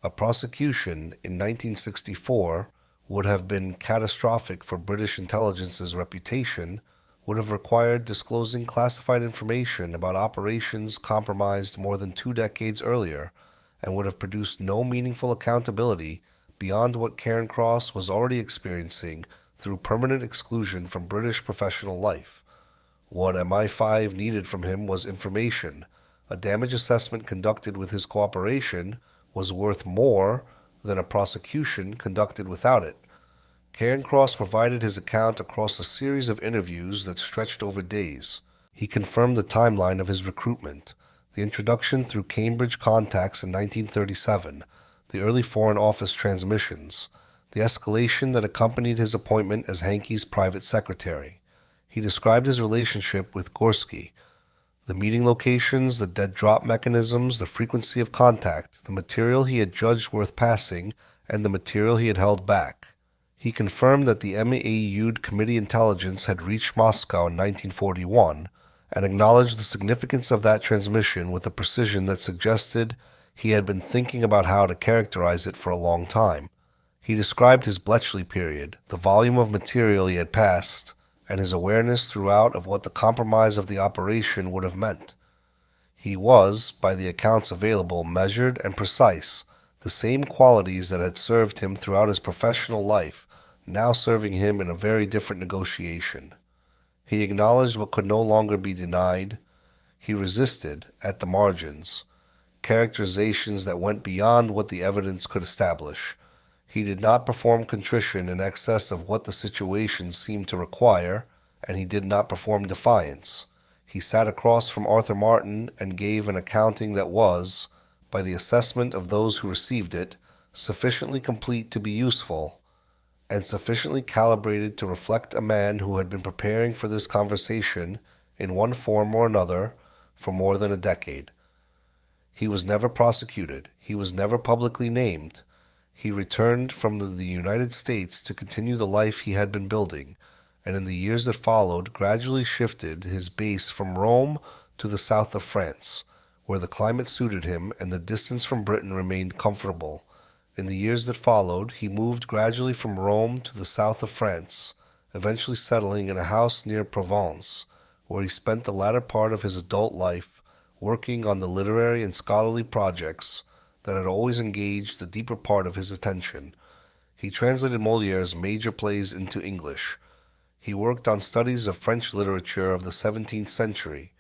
A prosecution in 1964 would have been catastrophic for British intelligence's reputation, would have required disclosing classified information about operations compromised more than 2 decades earlier, and would have produced no meaningful accountability beyond what Cairncross was already experiencing through permanent exclusion from British professional life. What MI5 needed from him was information. A damage assessment conducted with his cooperation was worth more than a prosecution conducted without it. Cairncross provided his account across a series of interviews that stretched over days. He confirmed the timeline of his recruitment, the introduction through Cambridge contacts in 1937, the early Foreign Office transmissions, the escalation that accompanied his appointment as Hankey's private secretary. He described his relationship with Gordievsky, The meeting locations, the dead drop mechanisms, the frequency of contact, the material he had judged worth passing, and the material he had held back. He confirmed that the MAU'd Committee Intelligence had reached Moscow in 1941, and acknowledged the significance of that transmission with a precision that suggested he had been thinking about how to characterize it for a long time. He described his Bletchley period, the volume of material he had passed, and his awareness throughout of what the compromise of the operation would have meant. He was, by the accounts available, measured and precise, the same qualities that had served him throughout his professional life, now serving him in a very different negotiation. He acknowledged what could no longer be denied. He resisted, at the margins, characterizations that went beyond what the evidence could establish. He did not perform contrition in excess of what the situation seemed to require, and he did not perform defiance. He sat across from Arthur Martin and gave an accounting that was, by the assessment of those who received it, sufficiently complete to be useful, and sufficiently calibrated to reflect a man who had been preparing for this conversation, in one form or another, for more than a decade. He was never prosecuted. He was never publicly named. He returned from the United States to continue the life he had been building, and in the years that followed gradually shifted his base from Rome to the south of France, where the climate suited him and the distance from Britain remained comfortable. In the years that followed, he moved gradually from Rome to the south of France, eventually settling in a house near Provence, where he spent the latter part of his adult life working on the literary and scholarly projects that had always engaged the deeper part of his attention. He translated Moliere's major plays into English. He worked on studies of French literature of the 17th century.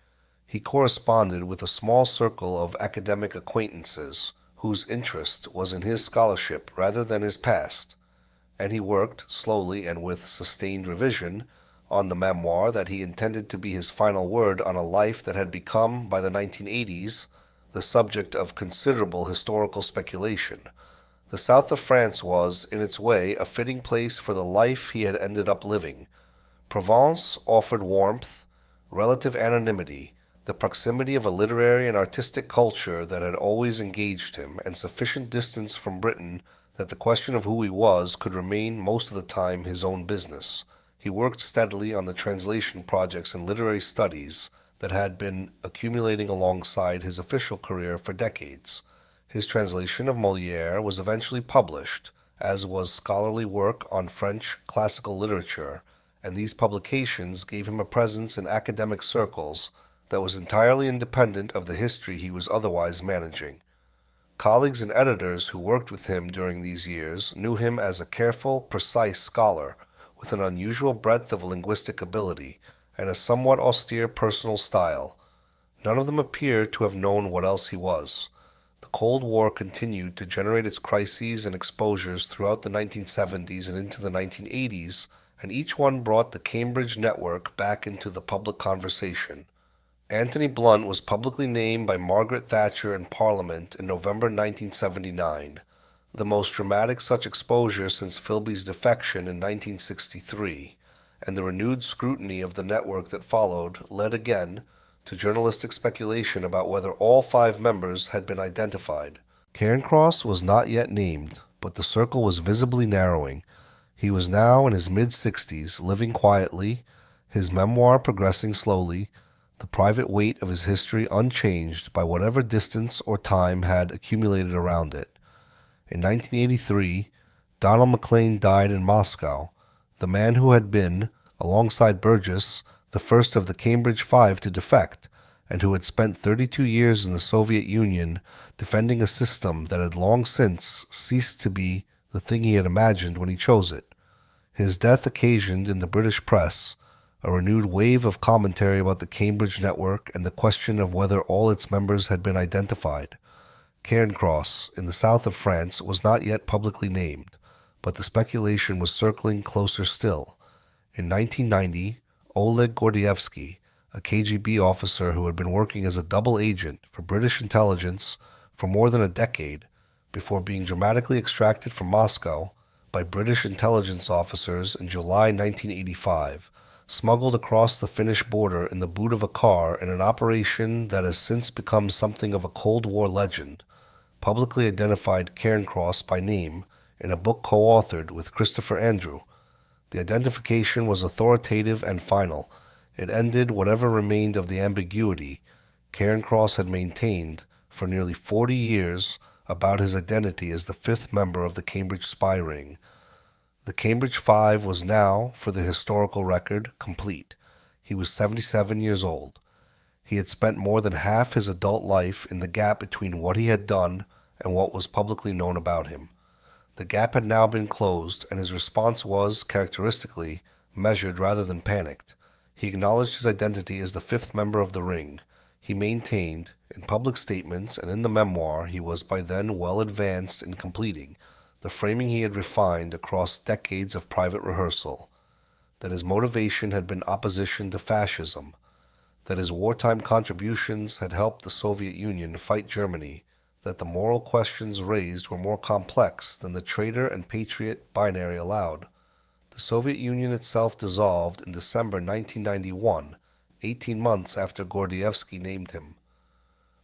He corresponded with a small circle of academic acquaintances whose interest was in his scholarship rather than his past, and he worked, slowly and with sustained revision, on the memoir that he intended to be his final word on a life that had become, by the 1980s, the subject of considerable historical speculation. The south of France was, in its way, a fitting place for the life he had ended up living. Provence offered warmth, relative anonymity, the proximity of a literary and artistic culture that had always engaged him, and sufficient distance from Britain that the question of who he was could remain most of the time his own business. He worked steadily on the translation projects and literary studies that had been accumulating alongside his official career for decades. His translation of Molière was eventually published, as was scholarly work on French classical literature, and these publications gave him a presence in academic circles that was entirely independent of the history he was otherwise managing. Colleagues and editors who worked with him during these years knew him as a careful, precise scholar, with an unusual breadth of linguistic ability, and a somewhat austere personal style. None of them appeared to have known what else he was. The Cold War continued to generate its crises and exposures throughout the 1970s and into the 1980s, and each one brought the Cambridge network back into the public conversation. Anthony Blunt was publicly named by Margaret Thatcher in Parliament in November 1979, the most dramatic such exposure since Philby's defection in 1963, and the renewed scrutiny of the network that followed led again to journalistic speculation about whether all 5 members had been identified. Cairncross was not yet named, but the circle was visibly narrowing. He was now in his mid-60s, living quietly, his memoir progressing slowly, the private weight of his history unchanged by whatever distance or time had accumulated around it. In 1983, Donald MacLean died in Moscow, the man who had been, alongside Burgess, the first of the Cambridge Five to defect, and who had spent 32 years in the Soviet Union defending a system that had long since ceased to be the thing he had imagined when he chose it. His death occasioned in the British press a renewed wave of commentary about the Cambridge network and the question of whether all its members had been identified. Cairncross, in the south of France, was not yet publicly named, but the speculation was circling closer still. In 1990, Oleg Gordievsky, a KGB officer who had been working as a double agent for British intelligence for more than a decade before being dramatically extracted from Moscow by British intelligence officers in July 1985, smuggled across the Finnish border in the boot of a car in an operation that has since become something of a Cold War legend, publicly identified Cairncross by name in a book co-authored with Christopher Andrew. The identification was authoritative and final. It ended whatever remained of the ambiguity Cairncross had maintained for nearly 40 years about his identity as the fifth member of the Cambridge spy ring. The Cambridge Five was now, for the historical record, complete. He was 77 years old. He had spent more than half his adult life in the gap between what he had done and what was publicly known about him. The gap had now been closed, and his response was, characteristically, measured rather than panicked. He acknowledged his identity as the fifth member of the ring. He maintained, in public statements and in the memoir he was by then well advanced in completing, the framing he had refined across decades of private rehearsal, that his motivation had been opposition to fascism, that his wartime contributions had helped the Soviet Union fight Germany, that the moral questions raised were more complex than the traitor and patriot binary allowed. The Soviet Union itself dissolved in December 1991, 18 months after Gordievsky named him.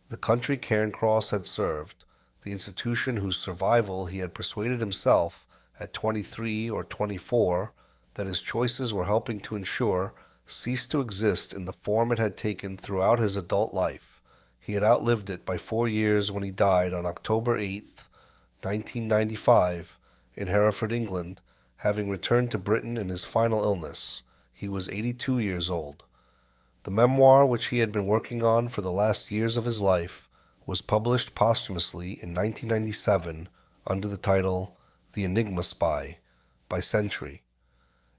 The country Cairncross had served, the institution whose survival he had persuaded himself at 23 or 24 that his choices were helping to ensure, ceased to exist in the form it had taken throughout his adult life. He had outlived it by 4 years when he died on October 8th, 1995, in Hereford, England, having returned to Britain in his final illness. He was 82 years old. The memoir which he had been working on for the last years of his life was published posthumously in 1997 under the title The Enigma Spy by Century.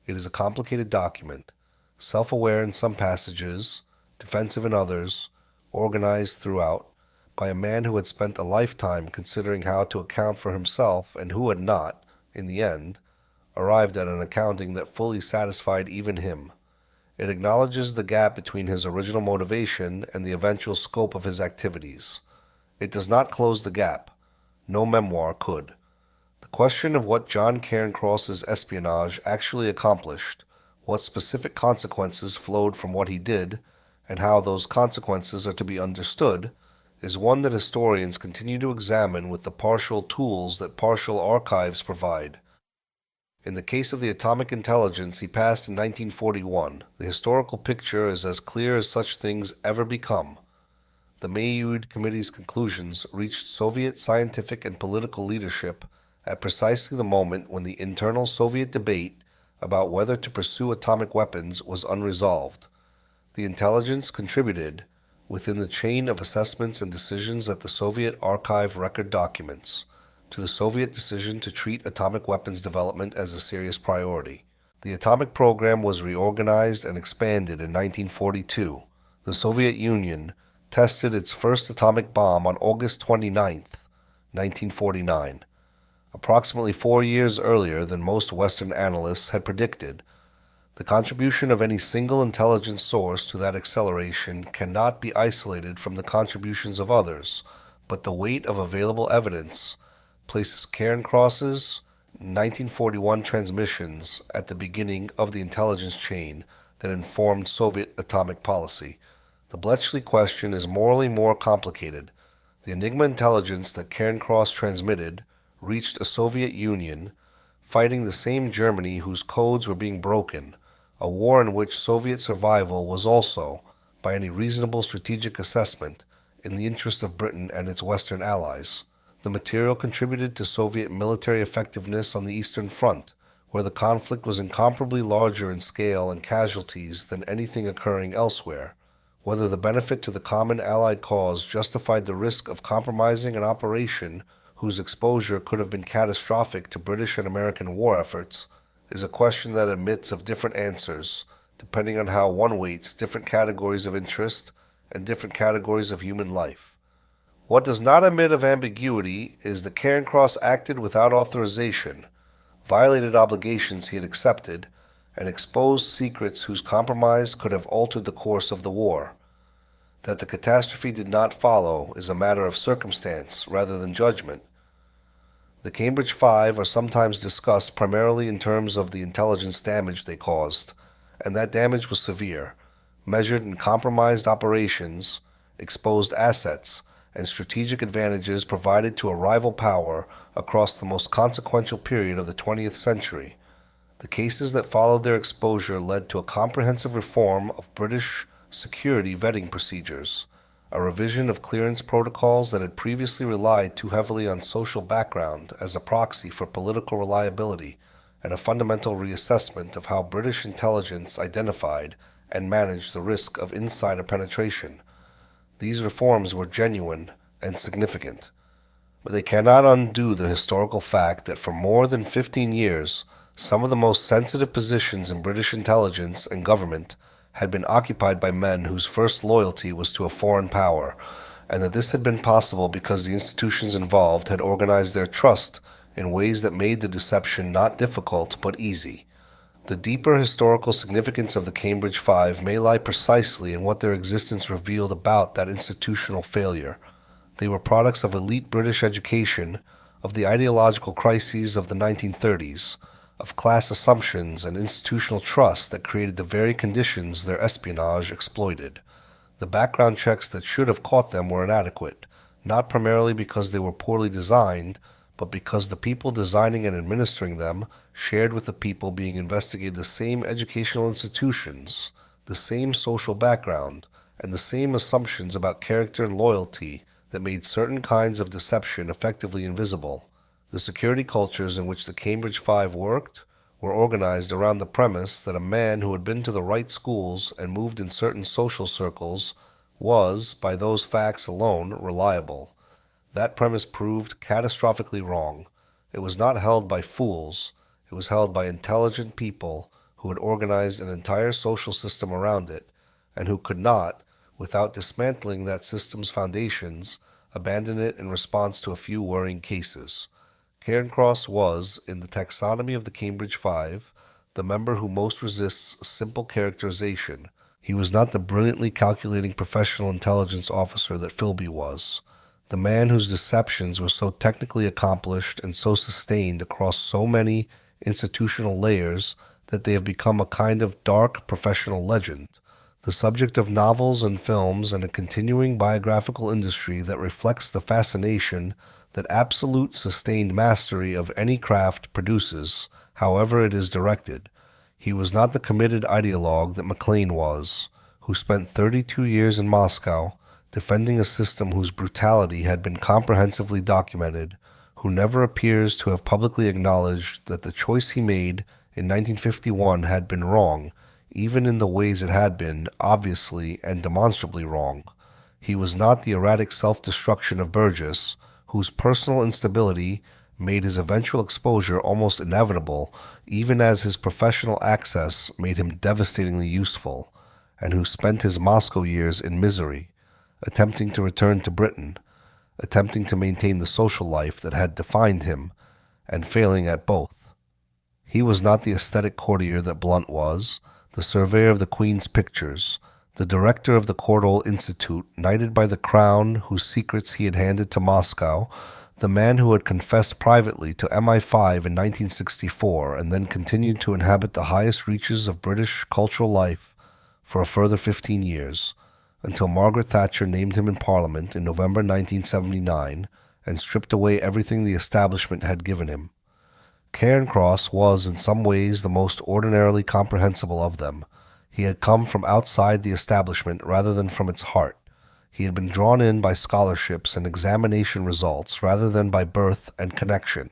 It is a complicated document, self-aware in some passages, defensive in others, organized throughout, by a man who had spent a lifetime considering how to account for himself and who had not, in the end, arrived at an accounting that fully satisfied even him. It acknowledges the gap between his original motivation and the eventual scope of his activities. It does not close the gap. No memoir could. The question of what John Cairncross's espionage actually accomplished, what specific consequences flowed from what he did, and how those consequences are to be understood, is one that historians continue to examine with the partial tools that partial archives provide. In the case of the atomic intelligence he passed in 1941, the historical picture is as clear as such things ever become. The Mayhew Committee's conclusions reached Soviet scientific and political leadership at precisely the moment when the internal Soviet debate about whether to pursue atomic weapons was unresolved. The intelligence contributed, within the chain of assessments and decisions that the Soviet archive record documents, to the Soviet decision to treat atomic weapons development as a serious priority. The atomic program was reorganized and expanded in 1942. The Soviet Union tested its first atomic bomb on August 29, 1949, approximately 4 years earlier than most Western analysts had predicted. The contribution of any single intelligence source to that acceleration cannot be isolated from the contributions of others, but the weight of available evidence places Cairncross's 1941 transmissions at the beginning of the intelligence chain that informed Soviet atomic policy. The Bletchley question is morally more complicated. The Enigma intelligence that Cairncross transmitted reached a Soviet Union fighting the same Germany whose codes were being broken, a war in which Soviet survival was also, by any reasonable strategic assessment, in the interest of Britain and its Western allies. The material contributed to Soviet military effectiveness on the Eastern Front, where the conflict was incomparably larger in scale and casualties than anything occurring elsewhere. Whether the benefit to the common Allied cause justified the risk of compromising an operation whose exposure could have been catastrophic to British and American war efforts is a question that admits of different answers, depending on how one weights different categories of interest and different categories of human life. What does not admit of ambiguity is that Cairncross acted without authorization, violated obligations he had accepted, and exposed secrets whose compromise could have altered the course of the war. That the catastrophe did not follow is a matter of circumstance rather than judgment. The Cambridge Five are sometimes discussed primarily in terms of the intelligence damage they caused, and that damage was severe, measured in compromised operations, exposed assets, and strategic advantages provided to a rival power across the most consequential period of the 20th century. The cases that followed their exposure led to a comprehensive reform of British security vetting procedures, a revision of clearance protocols that had previously relied too heavily on social background as a proxy for political reliability, and a fundamental reassessment of how British intelligence identified and managed the risk of insider penetration. These reforms were genuine and significant, but they cannot undo the historical fact that for more than 15 years, some of the most sensitive positions in British intelligence and government had been occupied by men whose first loyalty was to a foreign power, and that this had been possible because the institutions involved had organized their trust in ways that made the deception not difficult but easy. The deeper historical significance of the Cambridge Five may lie precisely in what their existence revealed about that institutional failure. They were products of elite British education, of the ideological crises of the 1930s, of class assumptions and institutional trust that created the very conditions their espionage exploited. The background checks that should have caught them were inadequate, not primarily because they were poorly designed, but because the people designing and administering them shared with the people being investigated the same educational institutions, the same social background, and the same assumptions about character and loyalty that made certain kinds of deception effectively invisible. The security cultures in which the Cambridge Five worked were organized around the premise that a man who had been to the right schools and moved in certain social circles was, by those facts alone, reliable. That premise proved catastrophically wrong. It was not held by fools. It was held by intelligent people who had organized an entire social system around it, and who could not, without dismantling that system's foundations, abandon it in response to a few worrying cases. Cairncross was, in the taxonomy of the Cambridge Five, the member who most resists simple characterization. He was not the brilliantly calculating professional intelligence officer that Philby was, the man whose deceptions were so technically accomplished and so sustained across so many institutional layers that they have become a kind of dark professional legend, the subject of novels and films and a continuing biographical industry that reflects the fascination that absolute sustained mastery of any craft produces, however it is directed. He was not the committed ideologue that Maclean was, who spent 32 years in Moscow defending a system whose brutality had been comprehensively documented, who never appears to have publicly acknowledged that the choice he made in 1951 had been wrong, even in the ways it had been, obviously and demonstrably wrong. He was not the erratic self-destruction of Burgess, whose personal instability made his eventual exposure almost inevitable, even as his professional access made him devastatingly useful, and who spent his Moscow years in misery, attempting to return to Britain, attempting to maintain the social life that had defined him, and failing at both. He was not the aesthetic courtier that Blunt was, the surveyor of the Queen's pictures, the director of the Cordell Institute, knighted by the crown whose secrets he had handed to Moscow, the man who had confessed privately to MI5 in 1964 and then continued to inhabit the highest reaches of British cultural life for a further 15 years, until Margaret Thatcher named him in Parliament in November 1979 and stripped away everything the establishment had given him. Cairncross was in some ways the most ordinarily comprehensible of them. He had come from outside the establishment rather than from its heart. He had been drawn in by scholarships and examination results rather than by birth and connection.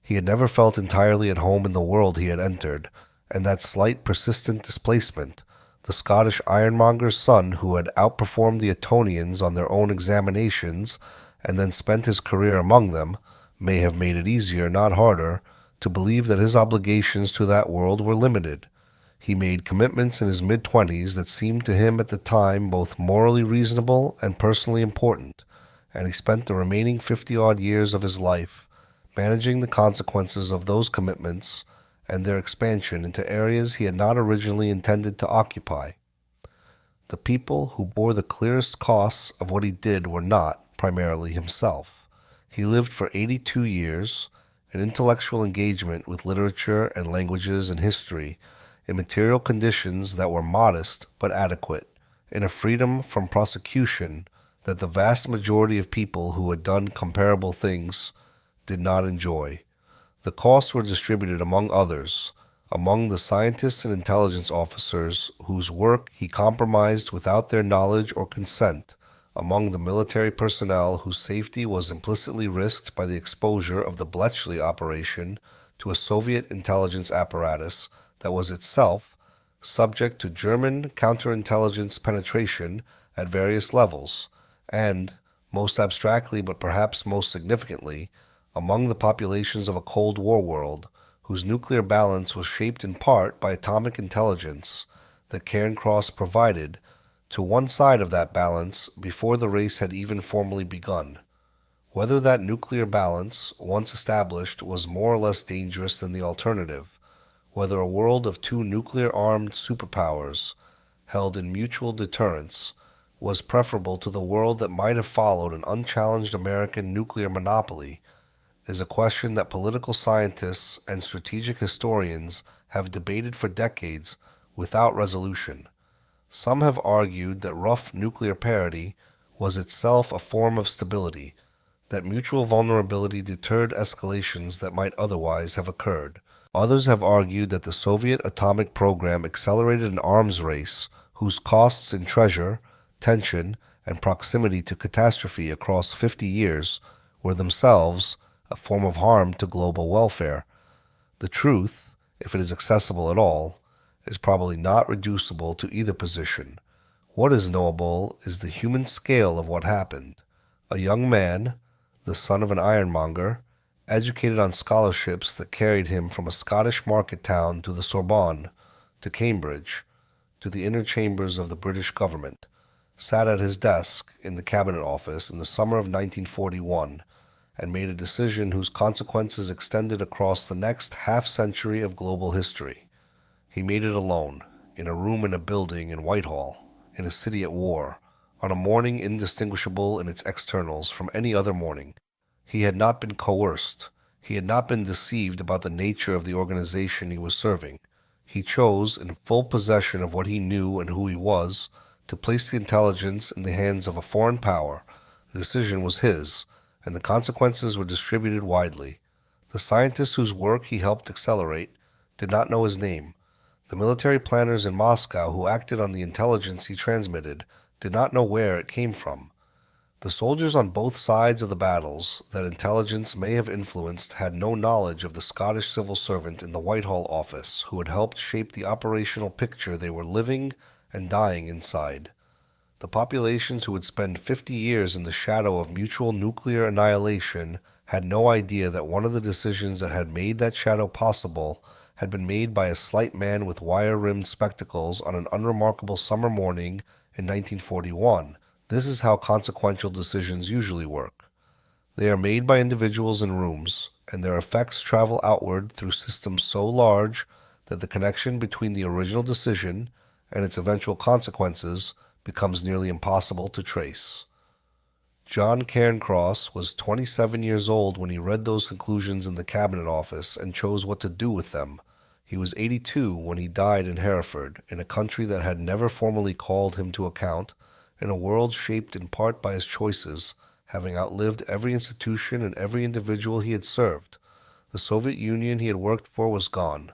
He had never felt entirely at home in the world he had entered, and that slight persistent displacement, the Scottish ironmonger's son who had outperformed the Etonians on their own examinations and then spent his career among them, may have made it easier, not harder, to believe that his obligations to that world were limited. He made commitments in his mid-20s that seemed to him at the time both morally reasonable and personally important, and he spent the remaining 50-odd years of his life managing the consequences of those commitments and their expansion into areas he had not originally intended to occupy. The people who bore the clearest costs of what he did were not, primarily, himself. He lived for 82 years, an intellectual engagement with literature and languages and history, in material conditions that were modest but adequate, in a freedom from prosecution that the vast majority of people who had done comparable things did not enjoy. The costs were distributed among others, among the scientists and intelligence officers whose work he compromised without their knowledge or consent, among the military personnel whose safety was implicitly risked by the exposure of the Bletchley operation to a Soviet intelligence apparatus that was itself subject to German counterintelligence penetration at various levels, and, most abstractly but perhaps most significantly, among the populations of a Cold War world whose nuclear balance was shaped in part by atomic intelligence that Cairncross provided to one side of that balance before the race had even formally begun. Whether that nuclear balance, once established, was more or less dangerous than the alternative, whether a world of two nuclear-armed superpowers held in mutual deterrence was preferable to the world that might have followed an unchallenged American nuclear monopoly, is a question that political scientists and strategic historians have debated for decades without resolution. Some have argued that rough nuclear parity was itself a form of stability, that mutual vulnerability deterred escalations that might otherwise have occurred. Others have argued that the Soviet atomic program accelerated an arms race whose costs in treasure, tension, and proximity to catastrophe across 50 years were themselves a form of harm to global welfare. The truth, if it is accessible at all, is probably not reducible to either position. What is knowable is the human scale of what happened. A young man, the son of an ironmonger, educated on scholarships that carried him from a Scottish market town to the Sorbonne, to Cambridge, to the inner chambers of the British government, sat at his desk in the Cabinet Office in the summer of 1941 and made a decision whose consequences extended across the next half-century of global history. He made it alone, in a room in a building in Whitehall, in a city at war, on a morning indistinguishable in its externals from any other morning. He had not been coerced. He had not been deceived about the nature of the organization he was serving. He chose, in full possession of what he knew and who he was, to place the intelligence in the hands of a foreign power. The decision was his, and the consequences were distributed widely. The scientist whose work he helped accelerate did not know his name. The military planners in Moscow who acted on the intelligence he transmitted did not know where it came from. The soldiers on both sides of the battles that intelligence may have influenced had no knowledge of the Scottish civil servant in the Whitehall office who had helped shape the operational picture they were living and dying inside. The populations who would spend 50 years in the shadow of mutual nuclear annihilation had no idea that one of the decisions that had made that shadow possible had been made by a slight man with wire-rimmed spectacles on an unremarkable summer morning in 1941. This is how consequential decisions usually work. They are made by individuals in rooms, and their effects travel outward through systems so large that the connection between the original decision and its eventual consequences becomes nearly impossible to trace. John Cairncross was 27 years old when he read those conclusions in the Cabinet Office and chose what to do with them. He was 82 when he died in Hereford, in a country that had never formally called him to account, in a world shaped in part by his choices, having outlived every institution and every individual he had served. The Soviet Union he had worked for was gone.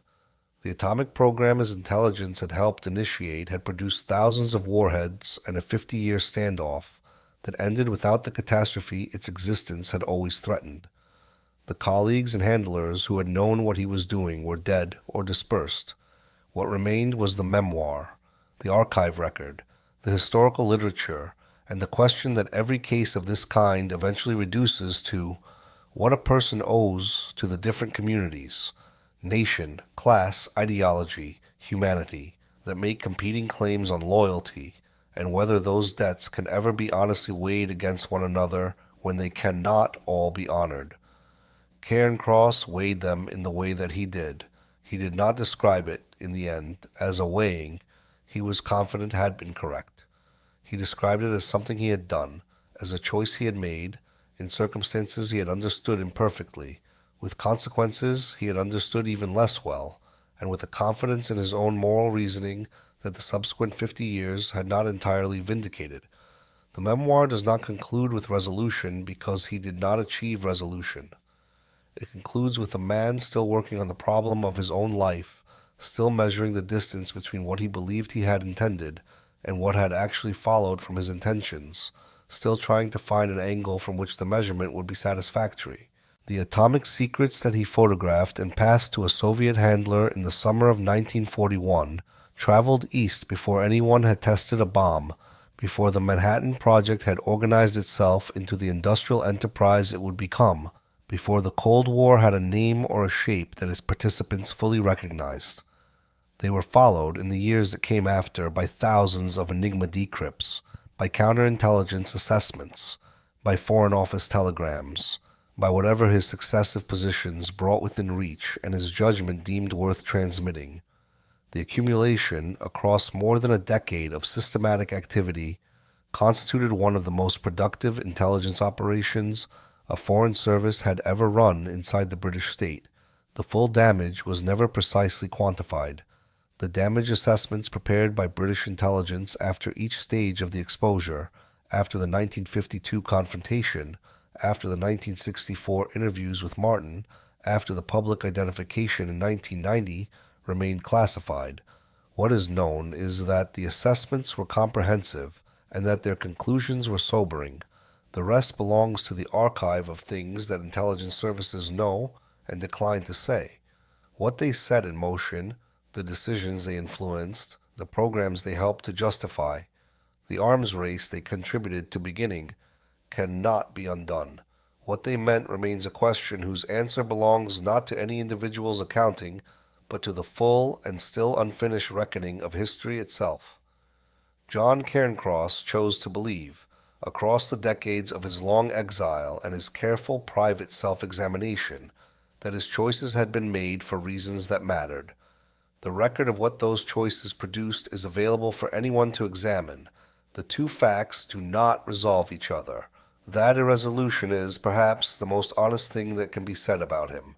The atomic program his intelligence had helped initiate had produced thousands of warheads and a 50-year standoff that ended without the catastrophe its existence had always threatened. The colleagues and handlers who had known what he was doing were dead or dispersed. What remained was the memoir, the archive record, the historical literature, and the question that every case of this kind eventually reduces to what a person owes to the different communities, nation, class, ideology, humanity, that make competing claims on loyalty, and whether those debts can ever be honestly weighed against one another when they cannot all be honored. Cairncross weighed them in the way that he did. He did not describe it, in the end, as a weighing he was confident had been correct. He described it as something he had done, as a choice he had made, in circumstances he had understood imperfectly, with consequences he had understood even less well, and with a confidence in his own moral reasoning that the subsequent 50 years had not entirely vindicated. The memoir does not conclude with resolution because he did not achieve resolution. It concludes with a man still working on the problem of his own life, still measuring the distance between what he believed he had intended and what had actually followed from his intentions, still trying to find an angle from which the measurement would be satisfactory. The atomic secrets that he photographed and passed to a Soviet handler in the summer of 1941 traveled east before anyone had tested a bomb, before the Manhattan Project had organized itself into the industrial enterprise it would become, before the Cold War had a name or a shape that its participants fully recognized. They were followed in the years that came after by thousands of Enigma decrypts, by counterintelligence assessments, by Foreign Office telegrams, by whatever his successive positions brought within reach and his judgment deemed worth transmitting. The accumulation, across more than a decade of systematic activity, constituted one of the most productive intelligence operations a foreign service had ever run inside the British state. The full damage was never precisely quantified. The damage assessments prepared by British intelligence after each stage of the exposure, after the 1952 confrontation, after the 1964 interviews with Martin, after the public identification in 1990, remained classified. What is known is that the assessments were comprehensive and that their conclusions were sobering. The rest belongs to the archive of things that intelligence services know and decline to say. What they set in motion, the decisions they influenced, the programs they helped to justify, the arms race they contributed to beginning, cannot be undone. What they meant remains a question whose answer belongs not to any individual's accounting, but to the full and still unfinished reckoning of history itself. John Cairncross chose to believe, across the decades of his long exile and his careful private self-examination, that his choices had been made for reasons that mattered. The record of what those choices produced is available for anyone to examine. The two facts do not resolve each other. That irresolution is, perhaps, the most honest thing that can be said about him.